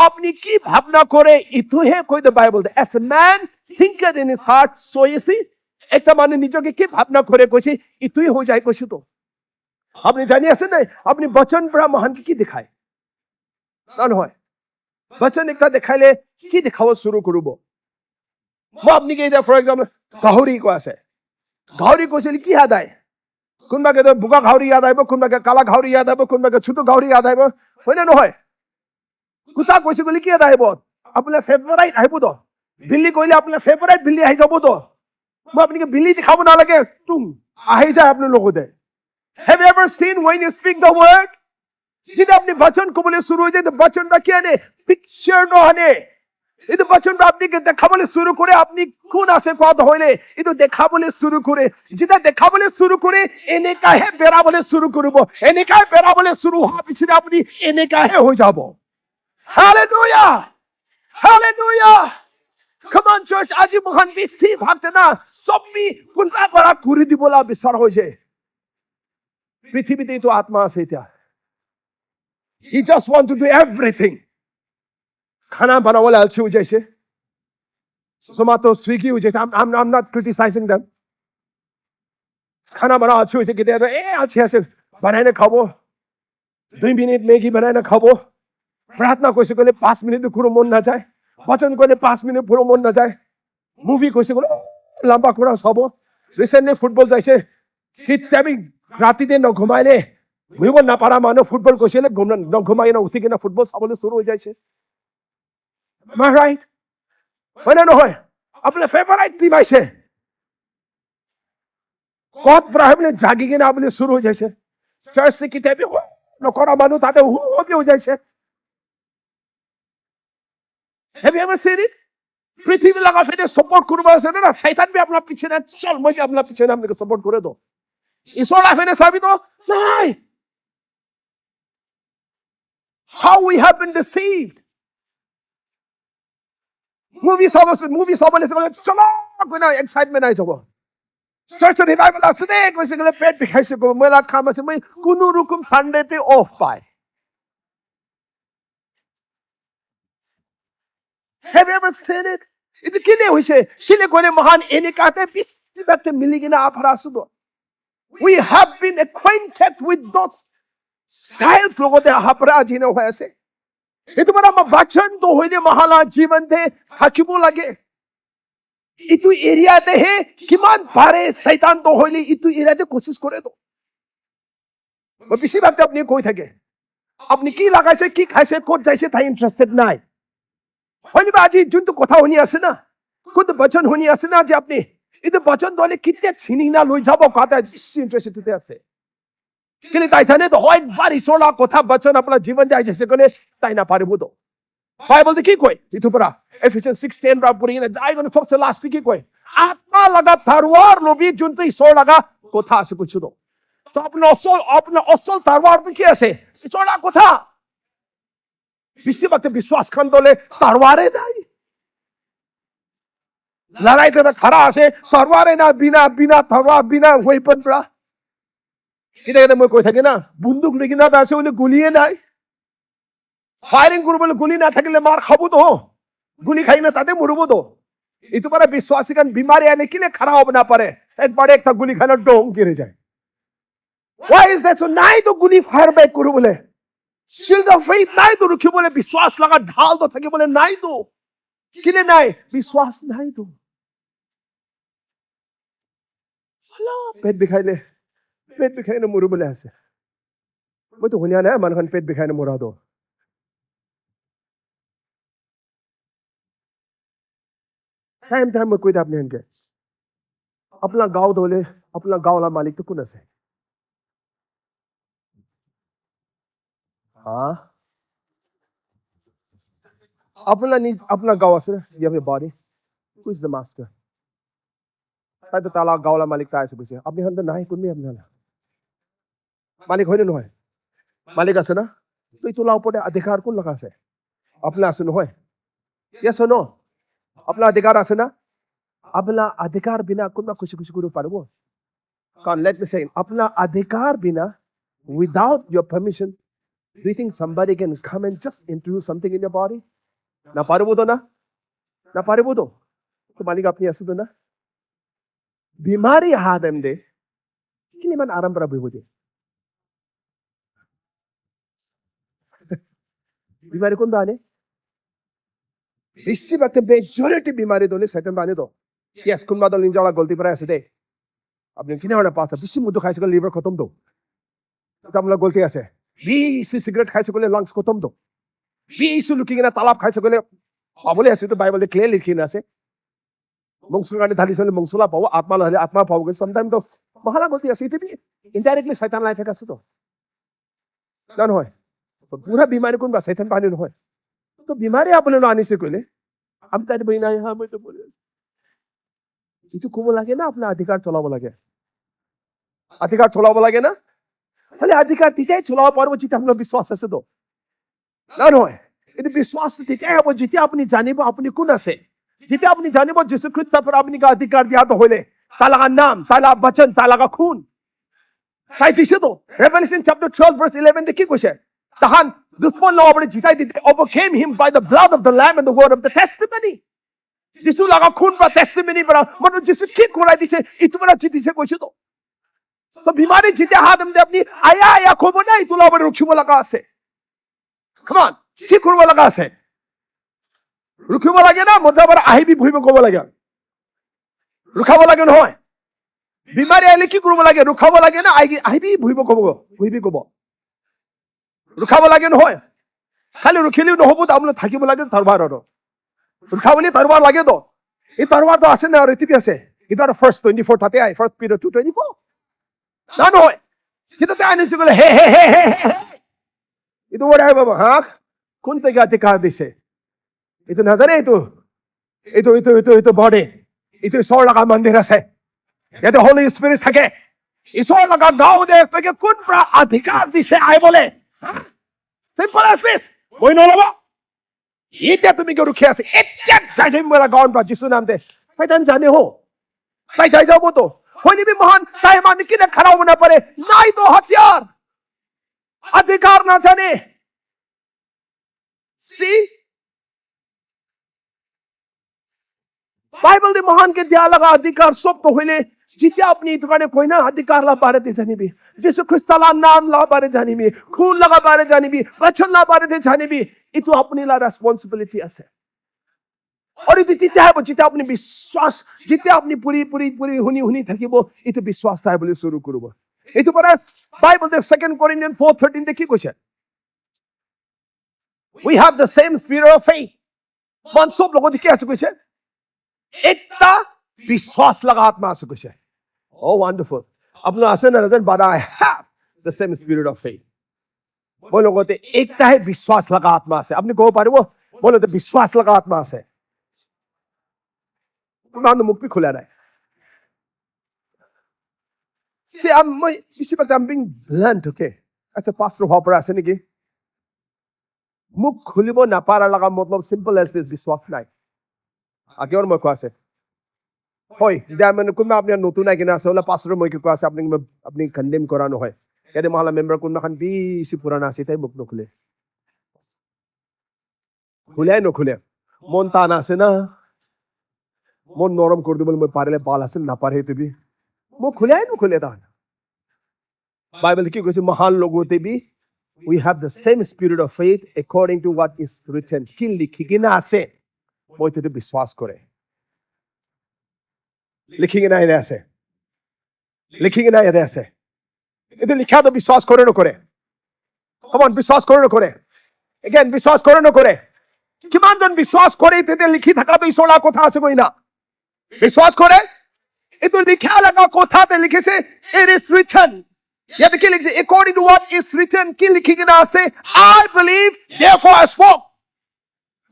আপনি কি ভাবনা করে ইতো হে কই দে Bible as a man thinketh in his heart so is he একটা মানে নিজকে কি ভাবনা করে কইছে ইতোই হয়ে যায় কইছে তো আপনি জানি আছেন না আপনি वचन বড় মহান কি দেখায় না হয় वचन एक देखाइले কি দেখাও শুরু করব মই আপনি কে ফর এক্সাম্পল গাহৰি কো আছে গাহৰি কইছিল কি আদায় কোনবাকে তো বুকা গাহৰি याद আইব কোনবাকে কালা গাহৰি याद আইব কোনবাকে ছোট গাহৰি याद আইব হয় না নহয় কুতা কইছে বলি কি আদায় আইব আপনার ফেভারিট আইব তো বিল্লি কইলে আপনার ফেভারিট বিল্লি আই যাব তো মই আপনি কে বিল্লি দেখাব না লাগে তুম আই যায় আপনার লগতে have you ever seen when you speak the word जिधे अपने वचन को बोले शुरू हो जाए तो वचन का क्या ने पिक्चर नो हने ये तो वचन अपनी के देखा बोले शुरू करे अपनी खून आसे पाद होले ये तो देखा बोले शुरू करे जिधे देखा बोले शुरू करे एने का है बेरा बोले शुरू करबो एने का है बेरा बोले शुरू हा पिछले अपनी एने का है हो जाबो hallelujah hallelujah come on church आज महान बेसी भागते ना सब भी पुनरा बड़ा कुरी दी बोला बिसर हो जाए पृथ्वी ते तो आत्मा से त्या He just want to do everything. खाना बनाने वाले अच्छे हो जैसे, Zomato, Swiggy हो जैसे. I'm not criticizing them. खाना बनाने अच्छे हो जैसे किधर अच्छे ऐसे बनाने खाओ, 2 मिनट मैगी बनाने खाओ, प्रार्थना कोई से कोले 5 मिनट में पूरा मन ना जाए, वचन कोले 5 मिनट पूरा मन ना जाए, मूवी कोई से कोले लंबा पूरा सबो. Recently football जैसे कितने भी राती दिन न घुमाए ঘুরিব না পারা মানে ফুটবল কইছিলে ঘুমাই না উঠি কিনা ফুটবল চাবলে শুরু হয়ে যাইছে am I right হয় না নহয় আপনার ফেভারিট টিম আইছে কত প্রাহবলে জাগি কিনা আপনি শুরু হয়ে যাইছে চার্চ থেকে কিতাবে নকরা মানুষ তাতে হয়ে যাইছে have you ever seen it পৃথিবী লাগা ফেলে সাপোর্ট করবা আছে না শয়তান भी আপনার পিছনে চল মই আপনার পিছনে আপনাকে সাপোর্ট করে দাও ঈশ্বর লাফেনে সাবি তো নাই how we have been deceived movie sabole chalo koi na excitement ai jabo Church revival আছে দে কৈছে গলে পেট বিষাইছে মই লাগ খাম আছে মই কোনো রকম সানডেতে অফ পাই Have you ever seen it? Itu kile hoise kile kone mahan enikate bisibate miligina aparasudo. We have been acquainted with those styles logote hapra jine hoise. Itu mara ma bachan to hoine mahala जीवन de hakibo lage. Itu area te he kiman pare shaitan to hoile itu area te koshish kore do. Bisibate apni koi thake. Apni ki lagaise ki khaise kot jaise thai interested nai. হয়তো আজি যোনটো কথা শুনি আছে না কোনটো বচন শুনি আছে না যে আপনি এটা বচন দলে কিতে ছিনি না লৈ যাব কথা বেশি ইন্টারেস্টেড আছে কেলে তাই জানে তো একবার ঈশ্বরের কথা বচন আপনার জীবন যায় যেসে কোনে তাই না পারিব তো বাইবেল কি কয় ইতো পড়া এফিসিয়ান্স 6:10 রা পড়ি না যাই কোন সবচেয়ে লাস্ট কি কয় আত্মা লাগা তরোয়ার লবি যোনটো ঈশ্বর লাগা কথা আছে কিছু তো তো আপনার অসল তরোয়ার কি আছে ঈশ্বরের কথা বিশ্ববাতে বিশ্বাস খান দলে তরবারে নাই লড়াইতে খরা আছে তরবারে না বিনা বিনা তরবার বিনা ওয়েপন প্রা এটা মই কই থাকি না বন্দুক লাগি না আছে ওনে গুলিয়ে নাই ফায়ারিং করবলে গুলি না থাকলে মার খাবো তো গুলি খাই না তাতে মরবো তো ইতো পারে বিশ্বাসী কান বিমারি আনে কিলে খরা হবে না পারে একবারে একটা গুলি খানা ডং গিরে যায় why is that so নাই তো গুলি ফায়ার ব্যাক করবলে Shield of faith নাই তো রুখি বলে বিশ্বাস লাগা ঢাল তো থাকে বলে নাই তো কিলে নাই বিশ্বাস নাই তো হলো পেট বিখাইলে মরু বলে আছে মই তো শুনিয়া নাই মানুহ পেট বিখাইলে মৰা তো টাইম মই কৈ দে আপনি এনকে আপোনাৰ গাঁও দলে আপোনাৰ গাঁওলা মালিকটো কোন আছে हाँ अपना गाँव আছে you have your body who is the master তাই তো তালা গাঁওলা মালিক তাই আছে বুঝছে আপনি হন নাই কোননি আপনি না মালিক হয় না নহয় মালিক আছে না তুই তোলা উপরে অধিকার কোন লাগা আছে আপনা আছে নহয় yes or no আপনা অধিকার আছে না আপনা অধিকার বিনা কোন খুশি খুশি করে পারবো কারণ let me say আপনা অধিকার বিনা without your permission Do you think somebody can come and just introduce something in your body? Na paribo to na? Na paribo to? To malik apni asu to na? Bimari hadam de. Kini man aram para bibo de. Bimari kon dane? Bisi bakte majority bimari dole satan dane to. Yes, kun madal ninjala golti para ase de. Apni kini wana pasa bisi mudu khaise ko liver khatam to. Tamla golti ase. বিসি cigarette খাইছে বলে lungs খতম তো BC looking না তালাব খাইছে বলে পাবলে আছে তো বাইবেলে ক্লিয়ার লিখিন আছে মংসুল গানে ধালি চলে মংসুলা পাবো আত্মা হলে আত্মা পাবো সামটাইম তো মহানা গলতি আছে ইতে ইনডাইরেক্টলি শয়তান লাইফে আছে তো না নহয় তো পুরা বিমারি কোন বা শয়তান পানি নহয় তো বিমারি আপনি না আনিছে কইলে আমি তাই বই না হ্যাঁ মই তো বলে ইটো কোম লাগে না আপনার অধিকার চলাবো লাগে না তাহলে অধিকার দিতেই চলাব পারবো যেটা আপনার বিশ্বাস আছে তো না নয় এটা বিশ্বাস দিতেই হবো যেটা আপনি জানিব আপনি কোন আছে যেটা আপনি জানিব যিশু খ্রিস্টের পর আপনি অধিকার দিয়া তো হইলে তার লাগা নাম তার লাগা বচন তার লাগা খুন তাই দিছে তো Revelation chapter 12 verse 11 দেখি কইছে তাহান দুশ্মন লবরে জিতাই দিতে overcame him by the blood of the lamb and the word of the testimony যিশু লাগা খুন বা testimony বড় মানে যিশু ঠিক করাই দিছে ইতোমরা জিতিছে কইছে তো So बीमारी जीते हाथ हमने अपनी आया खोबो नहीं तुला बड़े रुखिबो लगा से come on ठीक करबो लगा से रुखिबो लगे ना मजा बड़ा आही भी भुइबो कोबो लगे रुखाबो लगे न होय बीमारी आइले की करबो लगे रुखाबो लगे ना आही भी भुइबो कोबो रुखाबो लगे न होय खाली रुखिलिও নহবো তো আমলে থাকিবো লাগে তরবার আৰু रुखाबলি তৰবাৰ লাগে তো এই তৰবাৰ তো আছে না আৰু এটি আছে ইদার ফার্স্ট 24 তাতে আই ফার্স্ট পিরিয়ড 2:24 না নয় যেটাতে আনিছে বলে হে itu wala baba ha কোন থেকে অধিকার দিছে itu না জানে itu body itu ঈশ্বর লাগা মন্দির আছে এতে হোলি স্পিরিট থাকে ঈশ্বর লাগা গাও দে থেকে কোন অধিকার দিছে আই বলে সিম্পল as this কই নলবা এটা তুমি কি রুখে আছে এটা যাই যাই বলা গাউন বা যিশু নাম দে শয়তান জানে হো তাই যাই যাবো তো कोई भी महान चाहे मान कि खड़ा होना पड़े, नहीं तो हथियार, अधिकार ना जाने। See, बाइबल दे महान के दिया लगा अधिकार सब तो होले जितिया अपनी दुकाने कोई ना अधिकार ला बारे थे जानी भी, जिसु ख्रिस्ताला नाम ला बारे जानी भी, खून लगा बारे जानी भी, वचन ला बारे थे जानी भी, इतो अपनी ला रेस्पॉन्सिबिलिटी ऐसे। और इतो जितिया है वो जितिया अपनी विश्वास, जितिया अपनी पूरी पूरी पूरी हुनी था कि वो इतो विश्वास था बोले शुरू करो वो। इतो पर बाइबल दे 2 Corinthians 4:13 देखिए कुछ है। We have the same spirit of faith. मन सब लोगों देखिए ऐसे कुछ है। एकता विश्वास लगा आत्मा से कुछ है। Oh wonderful. अपना आसन नजर बना है। Have the same spirit of faith. वो लोगों ते एकता है विश्वास लगा आत्मा से। अपने को पारे वो बोलो तो विश्वास लगा आत्मा से। मान मुख भी खुला रहा है। See, I'm being blunt, okay? As a pastor of operation again. मुख खुलिबो ना पारा लगा मतलब simple as this विश्वास नहीं। आगे और मैं क्या से? होय, जब मैंने कुछ में अपने नोटू नहीं किया सोला पास्टर मैं क्या से अपने कंडेम करानो है। कहते माला मेंबर कुछ ना खान भी इसी पुराना से थे मुख न खुले। खुले न खुले। मन ताना से ना मन नॉर्म कर दो बोले मैं पारे ले बाला से ना पारे तो भी मुख खुले न खुले था। बाइबल की कुछ महान लोगों ते भी we have the same spirit of faith according to what is written. किन लिखी ना से वो तो विश्वास करे। लिखी ना ऐसे, लिखी ना ऐसे। इधर लिखा तो विश्वास करे न करे। Come on, विश्वास करे न करे। Again, विश्वास करे न करे। कि मान जन विश्वास करे इधर लिखी थका तो इसोला को था से कोई ना। विश्वास करे इधर लिखा लगा को था तो लिखे से it is written. या देखिए लिखे according to what is written कि लिखी ना से I believe therefore I spoke.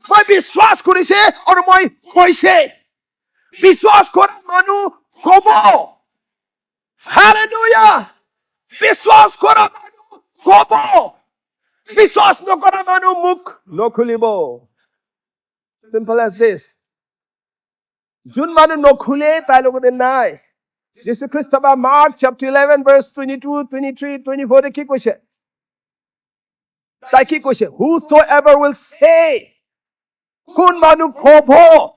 मैं विश्वास करे से और मैं कोई से विश्वास कर मानु कोबो। हालेलुया। विश्वास कर मानु कोबो। विश्वास न कर मानु मुख न खुलिबो। Simple as this. जुन मानु न खुले ताई लोगों दे नाई। Jesus Christ about Mark chapter 11 verse 22, 23, 24 देखिए कुछ है। ताकि कुछ है। Whosoever will say कुन मानु कोबो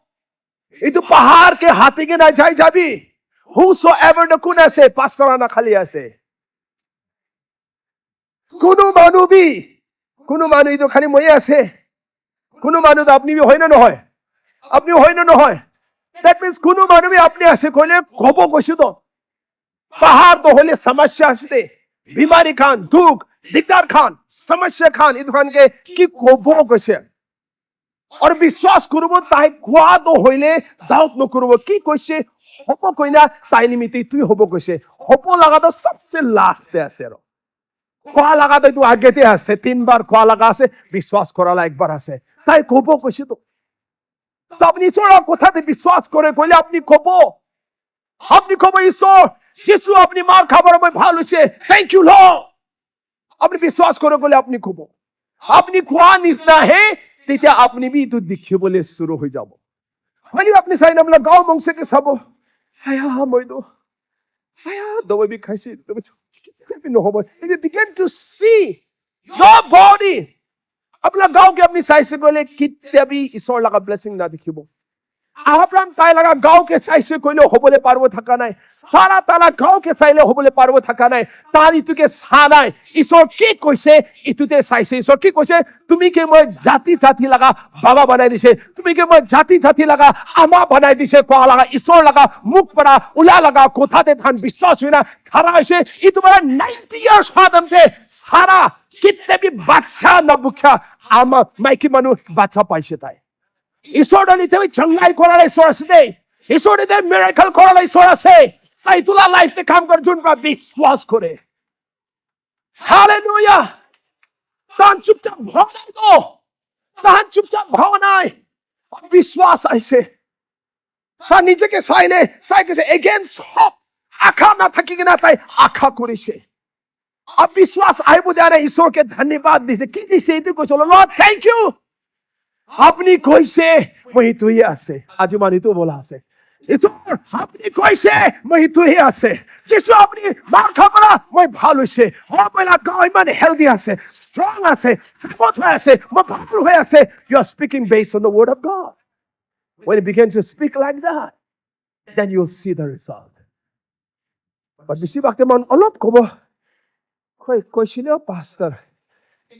itu pahar ke hati ke na jai jabi whosoever na kuna se pasara na khali ase kuno manu itu khali moi ase kuno manu to apni bi hoy na nohoy apni hoy na nohoy that means kuno manu bi apni ase kole kobo koshi to pahar to hole samasya ase bimari khan dukh dikdar khan samasya khan itu khan ke ki kobo koshi और विश्वास करूबो ताई खुआ तो होइले doubt न करूबो की कोइसे होपो कोइना ताई निमित्ते तुई होबो कोइसे होपो लगा तो सबसे लास्ट है सेरो खुआ लगा तो तू आगे ते हसे 3 बार खुआ लगा से विश्वास कराला एक बार हसे ताई होबो कोइसे तो अपनी सोरा कोथा ते विश्वास करे कोइले अपनी खोबो ईश्वर जिसु अपनी मार खबर में भालू से थैंक यू लॉर्ड अपनी विश्वास करे कोइले अपनी खोबो अपनी खुआ निसना है तेतिया अपनी भी तो दिखे बोले शुरू हो जाबो मानी अपने साइन हमला गांव मंगसे के सबो आया मोइदो आया दो भी खाइसे तो भी नो होबो you begin to see your body अपना गांव के अपनी साइज से बोले कितने भी ईश्वर लगा ब्लेसिंग ना दिखिबो अब्राहम ताई लगा गांव के साइज से कोइले होबले पारबो थका नाही सारा ताला गांव के साइले होबले पारबो थका नाही तारी तुके सानाय ईश्वर की कइसे इतुते साइसे ईश्वर की कइसे তুমি কে মই জাতি জাতি লাগা বাবা বানাই দিছে তুমি কে মই জাতি জাতি লাগা আমা বানাই দিছে কোয়া লাগা ঈশ্বর লাগা মুখ পড়া উলা লাগা কোথাতে ধান বিশ্বাস হইনা খারা হইছে ই তোমার 90 ইয়ার্স ফাদমতে সারা কিতনে भी বাদশা না বুখা আমা মাইকি মানু বাচ্চা পাইছে তাই ঈশ্বর নিতে চঙ্গাই করার ঈশ্বর আছে ঈশ্বর নিতে মিরাকল করার ঈশ্বর আছে তাই তুলা লাইফে কাম কর জুনকা বিশ্বাস করে হালেলুয়া तान चुपचाप भावना दो तान चुपचाप भावना विश्वास ऐसे तान नीचे के साइले ताई के से अगेंस्ट होप आखा ना थकी ना ताई आखा करे से अब विश्वास आए बुझा रहे ईश्वर के धन्यवाद दिसे कि दिसे इतु को चलो लॉर्ड थैंक यू अपनी कोई से वही तो ये आसे आज मानी तो बोला से ঈশ্বৰ আপুনি কৈছে মই সেইটোহে আছে যিছু আপুনি মাৰ খাব পৰা মই ভাল হৈছে মই গাঁও ইমান হেল্ডি আছে ষ্ট্ৰং আছে শকত হৈ আছে মই ভাল হৈ আছে you are speaking based on the word of God when you begin to speak like that then you'll see the result but বেছিভাগ মান অলপ ক'ব কৈছিলে pastor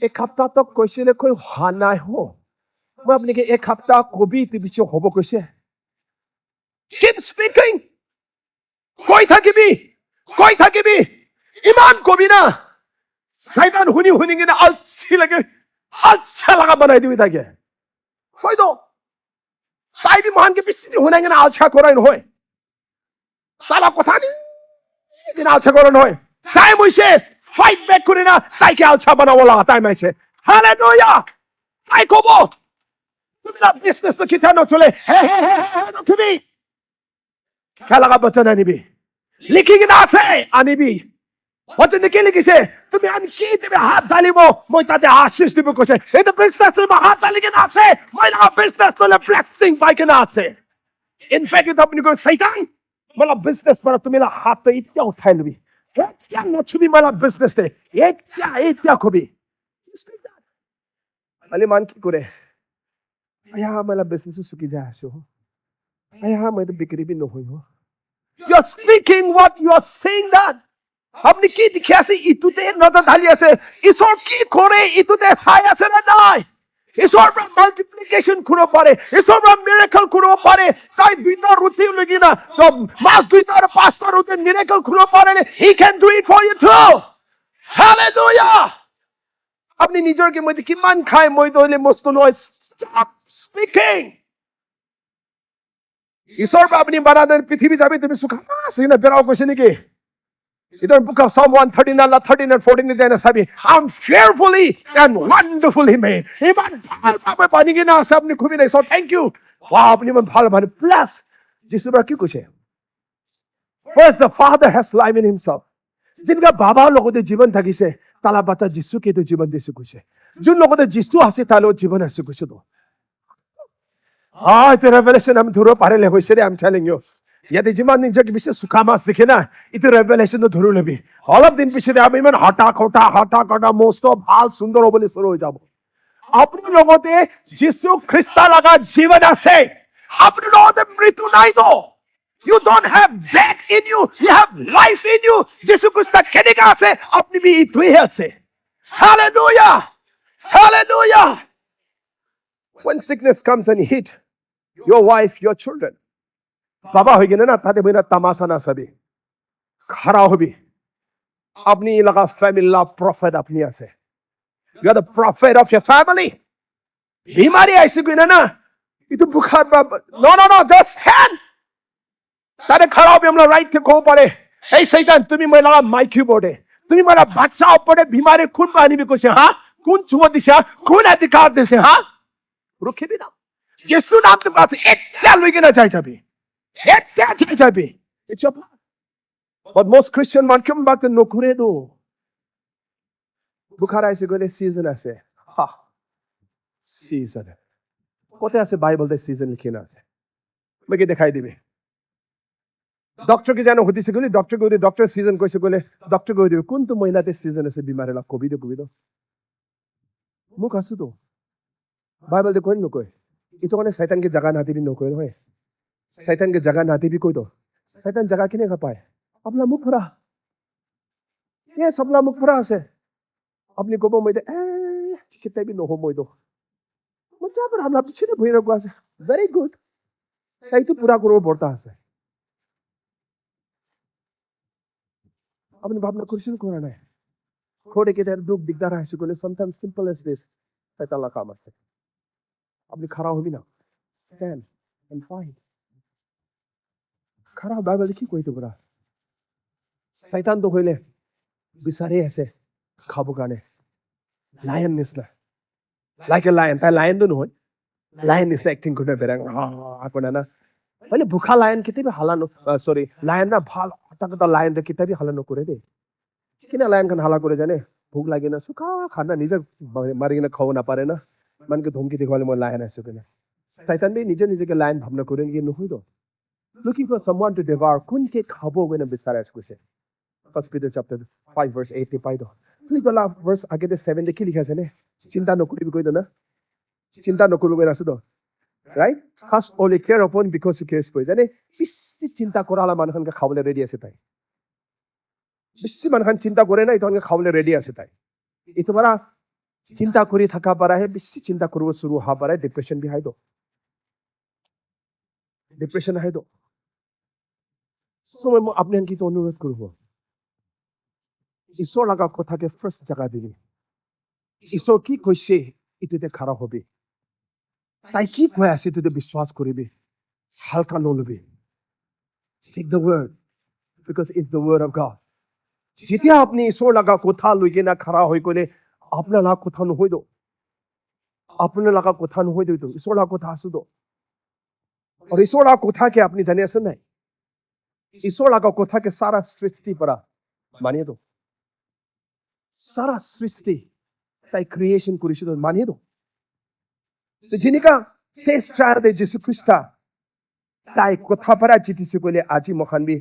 এক সপ্তাহত কৈছিলে কৈ হোৱা নাই মই আপোনাক এক সপ্তাহ কবি পিছত হ'ব কৈছে Keep speaking. কৈ থাকিবি ইমান কবি না শয়তান শুনি কিনে আলসি লাগে আলসা লাগা বানাই দিবি থাকে হয়তো তাই বি মহানকে বেশি শুনাই কিনে আলসা করাই নহয় তারা কথা নেই কিনে আলসা করা নহয় টাইম হইছে ফাইট ব্যাক করে না তাইকে আলসা বানাবো লাগা টাইম হইছে হালেলুয়া তাই কব তুমি না বিজনেস তো কিতা নচলে হে নকিবি খেলাকা বচন আনিবি লিখি কিনা আছে আনিবি বচন কি লিখিছে তুমি আনকি তুমি হাত ঢালিব মই তাতে আশীষ দিব কৈছে এইটো বিজনেস মই হাত ঢালি কিনা আছে মই না বিজনেস তোলে ব্লেসিং পাই কিনা আছে ইনফেক্ট এটা আপনি কই শয়তান मला বিজনেস पर তুমি না হাত ইত্যা উঠাই লবি এতিয়া নছবি मला বিজনেস তে এতিয়া কবি আলি মান কি করে আয়া मला বিজনেস সুকি যা আছো আয়া মই তো বিক্রি B নহইব You're speaking what you are saying that. আপনি কি দেখে আছে ইতুতে নজর ঢালি আছে ঈশ্বর কি করে ইতুতে চাই আছে না নাই ঈশ্বর মাল্টিপ্লিকেশন করব পারে ঈশ্বর মিরাকল করব পারে তাই দুইটা রুটি লাগি না তো মাস দুইটা আর পাঁচটা রুটি মিরাকল করব পারে he can do it for you too hallelujah আপনি নিজের মধ্যে কিমান খায় মই দলে মস্ত নয় stop speaking ঈশ্বর আপনি বানাদের পৃথিবী যাবে তুমি সুখামা সিনা বেরাও কইছে নাকি either book of some 139 13 and 14 দেনা সাবি I'm fearfully and wonderfully made ইমান ভালো পানি কিনা আছে আপনি খুবই নাই সো থ্যাংক ইউ ওয়াও আপনি মান ভালো মানে প্লাস যিশুবা কি কইছে first the father has life in himself जिनका बाबा লগতে জীবন থাকিছে তালা বাচ্চা যিশুকে তো জীবন দিছে কইছে যোন লগতে যিশু আছে তালো জীবন আছে কইছে তো it's a revelation I'm through parele hoise I'm telling you yadi jiman ninja ki bishe sukhamas dikhe na it revelation to through lebi all of din bishe আমি মান হটা কটা মস্ত ভাল সুন্দর বলে শুরু হয়ে যাব আপনি লগতে যিশু খ্রিস্ট লাগা জীবন আছে আপনি লগতে মৃত্যু নাই তো you don't have death in you you have life in you যিশু খ্রিস্ট কেনিকা আছে আপনি বি ইতুই আছে hallelujah hallelujah when sickness comes and hit your wife your children বাবা হই গেলে না তাতে বইনা তামাশা না সবই খারাপ হবে আপনি লাগা ফ্যামিলি লা প্রফেট আপনি আছে you are the prophet of your family বিমারি আইছে কইনা না itu বুখার no just stand তারে খারাপ হবে আমরা রাইট থেকে কো পারে এই শয়তান তুমি মই লাগা মাইকি বোর্ডে তুমি মারা বাচ্চা উপরে বিমারি কোন আনিবি কইছে হ্যাঁ কোন চুয়া দিছে কোন অধিকার দিছে হ্যাঁ রুখে দি দাও যিশু নাম তো পাছে একটা লইকে না চাই যাবে একটা চাই যাবে it's your part but most Christian man come back to no করে দো বুখার আইছে গলে সিজন আছে সিজন কোথায় আছে বাইবেলতে সিজন লিখে না আছে আমাকে দেখাই দিবে ডক্টরকে জানো হদিছে গলি ডক্টর সিজন কইছে গলে ডক্টর কই দিবে কোন তো মহিলাতে সিজন আছে বিমারে লা কোভিড মুখ আছে তো বাইবেল দে কই নকই ইতো মানে শয়তানকে জায়গা না দিবি নকই নহয় শয়তানকে জায়গা না দিবি কই তো শয়তান জায়গা কিনে পায় আপনা মুখ ভরা আপনা মুখ ভরা আছে আপনি কব মই দে কিতে বি নহ মই তো মজা पर আমরা পিছনে ভই রাখো আছে ভেরি গুড তাই তো পুরা করব পড়তা আছে আপনি ভাবনা করছেন কোনা নাই খোড়ে কে তার দুঃখ দিগদার আছে বলে sometimes simple as this শয়তান লা কাম আছে আপনি খারাপ হবি না স্ট্যান্ড এন্ড ফাইট খারাপ বাইবেল কি কইতো বড়া শয়তান তো কইলে বিচারে আছে খাবো কানে লায়ন নিসলা লাইক এ লায়ন তাই লায়ন তো নয় লায়ন নিসলা অ্যাক্টিং করে বেরাং আপনা না বলে ভুখা লায়ন কিতে হালানো সরি লায়ন না ভাল হঠাৎ লায়ন রে কিতে হালানো করে দে কিনা লায়ন খান হালা করে জানে ভুক লাগে না সুখা খানা নিজে মারি না খাও না পারে না मन के धमकी दिखवाले मैं लायन ऐसे करना शैतान भी निजे के लायन भावना करेंगे नहीं तो looking for someone to devour কোনকে খাবো বলে বিচাৰ কৰিছে First Peter chapter 5 verse 8 পাই দ তুমি গলা verse আগেতে 7 দেখি লিখা আছে নে চিন্তা নকৰিবি কৈ দনা চিন্তা নকৰিবি আছে দ right cast all your care upon because he cares for you জানে বেছি চিন্তা কৰালা মানুহকে খাবলৈ ৰেডি আছে তাই বেছি মানুহখন চিন্তা কৰে না ইতনকে খাবলৈ ৰেডি আছে তাই ইটো বাৰা চিন্তা কৰি থাকা পাৰাহে বেছি চিন্তা কৰিব শুৰু হোৱা পাৰাহে ডিপ্ৰেছন বিহাই দ ডিপ্ৰেছন আহে দ সময় আপনি কি তো অনুৰোধ কৰিব ঈশ্বৰ লগা কথাকে ফাৰ্স্ট জাগা দিবি ঈশ্বৰ কি কৈছে ইটোতে খাৰা হবি তাই কি কৈ আছে ইটোতে বিশ্বাস কৰিবি হালকা নলবি take the word because it's the word of God যেতিয়া আপনি ঈশ্বৰ লগা কথা লৈ কিনে খাৰা হৈ গলে আপোনাৰ লগা কথা নহয় দ আপোনাৰ লগা কথা নহয় দ ঈশ্বৰ লগা কথা আছে দ और ঈশ্বৰ লগা কথাকে আপনি জানি আছে নাই ঈশ্বৰ লগা কথাকে সাৰা সৃষ্টি পৰা মানিয়ে দ সাৰা সৃষ্টি তাই ক্ৰিয়েশন কৰিছিল মানিয়ে দ তো যেনেকা টেষ্ট ট্ৰায়াল দে যীশু খ্ৰিস্ট তাই কথা পৰা জিতিছে কলে আজি মখানবি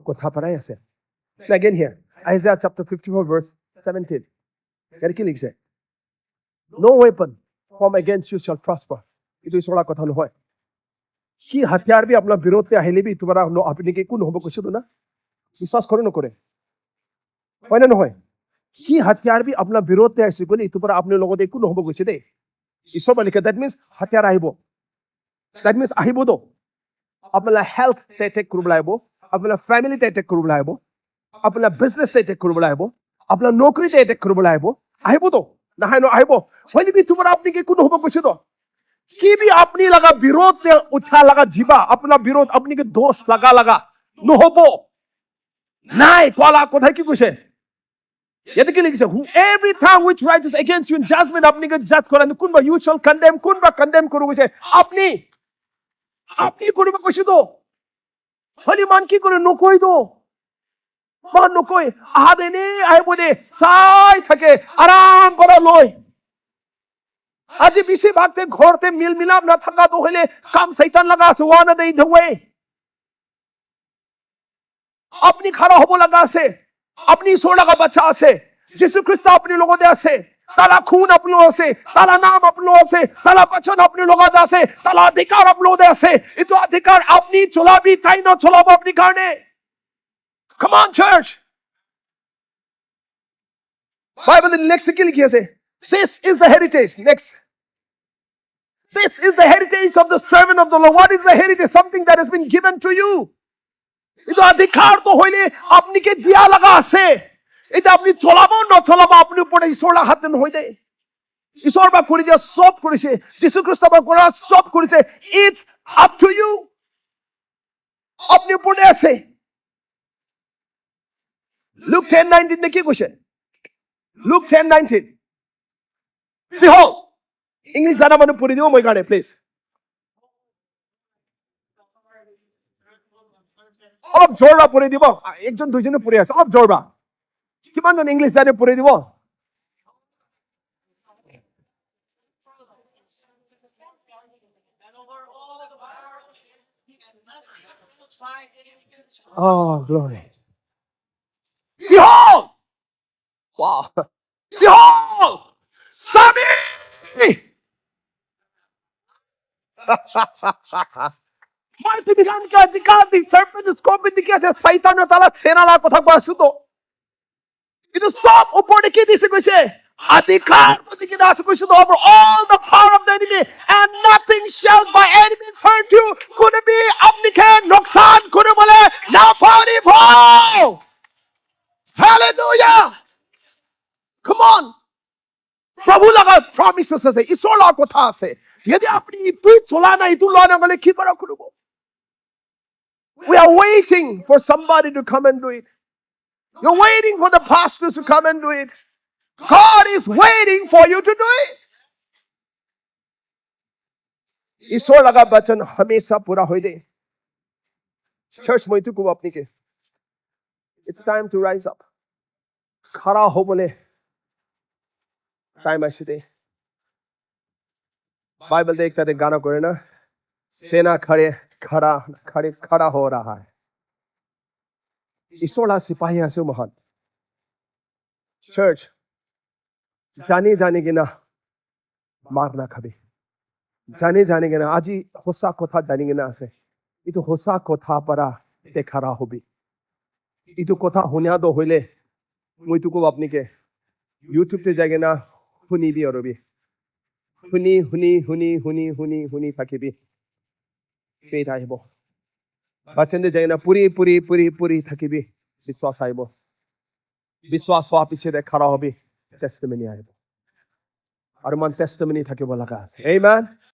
কথা পৰাই আছে again here Isaiah chapter 54 verse 17 ইয়াৰ কি লিখছে no weapon formed against you shall prosper ইটো ঈশ্বৰৰ কথা নহয় কি হাতিয়াৰ বি আপোনাৰ বিৰোধতে আহিলে বি তোমাৰ আপুনি কি কোন হ'ব কৈছো না বিশ্বাস কৰে নকৰে হয় না নহয় কি হাতিয়াৰ বি আপোনাৰ বিৰোধতে আহিছে কলি ইটো পৰা আপুনি লগতে কোন হ'ব কৈছে দে ঈশ্বৰ লিখে that means হাতিয়াৰ আহিব that means আহিব দ আপোনাৰ হেল্থ টেক কৰিব লাগিব আপোনাৰ ফ্যামিলি টেক কৰিব লাগিব আপোনাৰ বিজনেস টেক কৰিব লাগিব আপোনাৰ নকৰি টেক কৰিব লাগিব আহিব দ নহয় ন আহিব হলি বি তোমাৰ আপুনি কি কোন হ'ব কৈছে দ কি বি আপনি লাগা বিৰোধ তে উঠা লাগা জিবা আপনাৰ বিৰোধ আপনি কে দোষ লাগা নহব নাই কোলা কথা কি কইছে এতে কি লিখছে every time which rises against you in judgment আপনি কে জাজ করেন কোনবা you shall condemn কোনবা condemn করব কইছে আপনি করিব কইছে তো হলি মান কি করে নকই দো মান নকই আহাদে নে আই বলে সাই থাকে আরাম করা লয় আজি বেশি ভাগতে ঘরতে মিল মিলাপ না থাকা তো হলে কাম শয়তান লাগা আছে ওয়ানা দেই ধোয়ে আপনি খারাপ হবো লাগা আছে আপনি ঈশ্বর লাগা বাচ্চা আছে যিশু খ্রিস্ট আপনি লগতে আছে তারা খুন আপনি আছে তারা নাম আপনি আছে তারা বচন আপনি লগতে আছে তারা অধিকার আপনি লগতে আছে এতো অধিকার আপনি চলাবি তাই না চলাবো আপনি কারণে come on church Bible in next কি লিখি আছে this is the heritage next This is the heritage of the servant of the Lord. What is the heritage? Something that has been given to you. Ito adhikar to hoile apni ke diya laga ase. Ito apni cholabo na cholabo apni upore ishor la haten hoide. Ishor ba korise sob korise. Jesu Christ ba kora sob korise. It's up to you. Apni upore ase. Luke 10:19 dekhi koise. Luke 10:19. Behold. English জানা মানুষ পড়ে দিব মই গানে please অলপ জোৰবা পড়ে দিব একজন দুইজনে পড়ে আছে অলপ জোৰবা কিমান জন ইংলিশ জানে পড়ে দিব Oh glory Behold Wow Behold Sami Mighty began the serpent is coming the case Satan na tala sena la kotha basu to Ito sob upor ki dise koise adhikar to dike das koise to over all the power of the enemy and nothing shall by any means hurt you could be apni ke nuksan kore bole na pari bho Hallelujah Come on प्रभु लगा promises আছে ঈশ্বর লগা কথা আছে যদি আপনি তুই চলা না ইতু লনা গলে কি করা করব We are waiting for somebody to come and do it You're waiting for the pastors to come and do it God is waiting for you to do it ঈশ্বর লগা বচন हमेशा पूरा होई दे Church মই তো কব আপনি কে It's time to rise up खड़ा हो बोले टाइम ऐसे दे बाइबल देखता थे गाना करे ना सेना खड़े खड़ा हो रहा है ईश्वर सिपाही आसे महान church जाने गिना मारना खाबी जाने गिना आजी होसा कोथा जाने गिना आसे इतो होसा कोथा परा देखारा होबी इतो कोथा हुनिया दो होइले मुई तुको अपनी के YouTube ते जागे ना हुनी भी और भी हुनी থাকিবি faith আহিব বাচেন্দে যাই না পুরি থাকিবি বিশ্বাস আহিব বিশ্বাস হওয়া পিছে খাড়া হবি টেস্টিমনি আহিব আৰু মান টেস্টিমনি থাকিব লগা আছে আমেন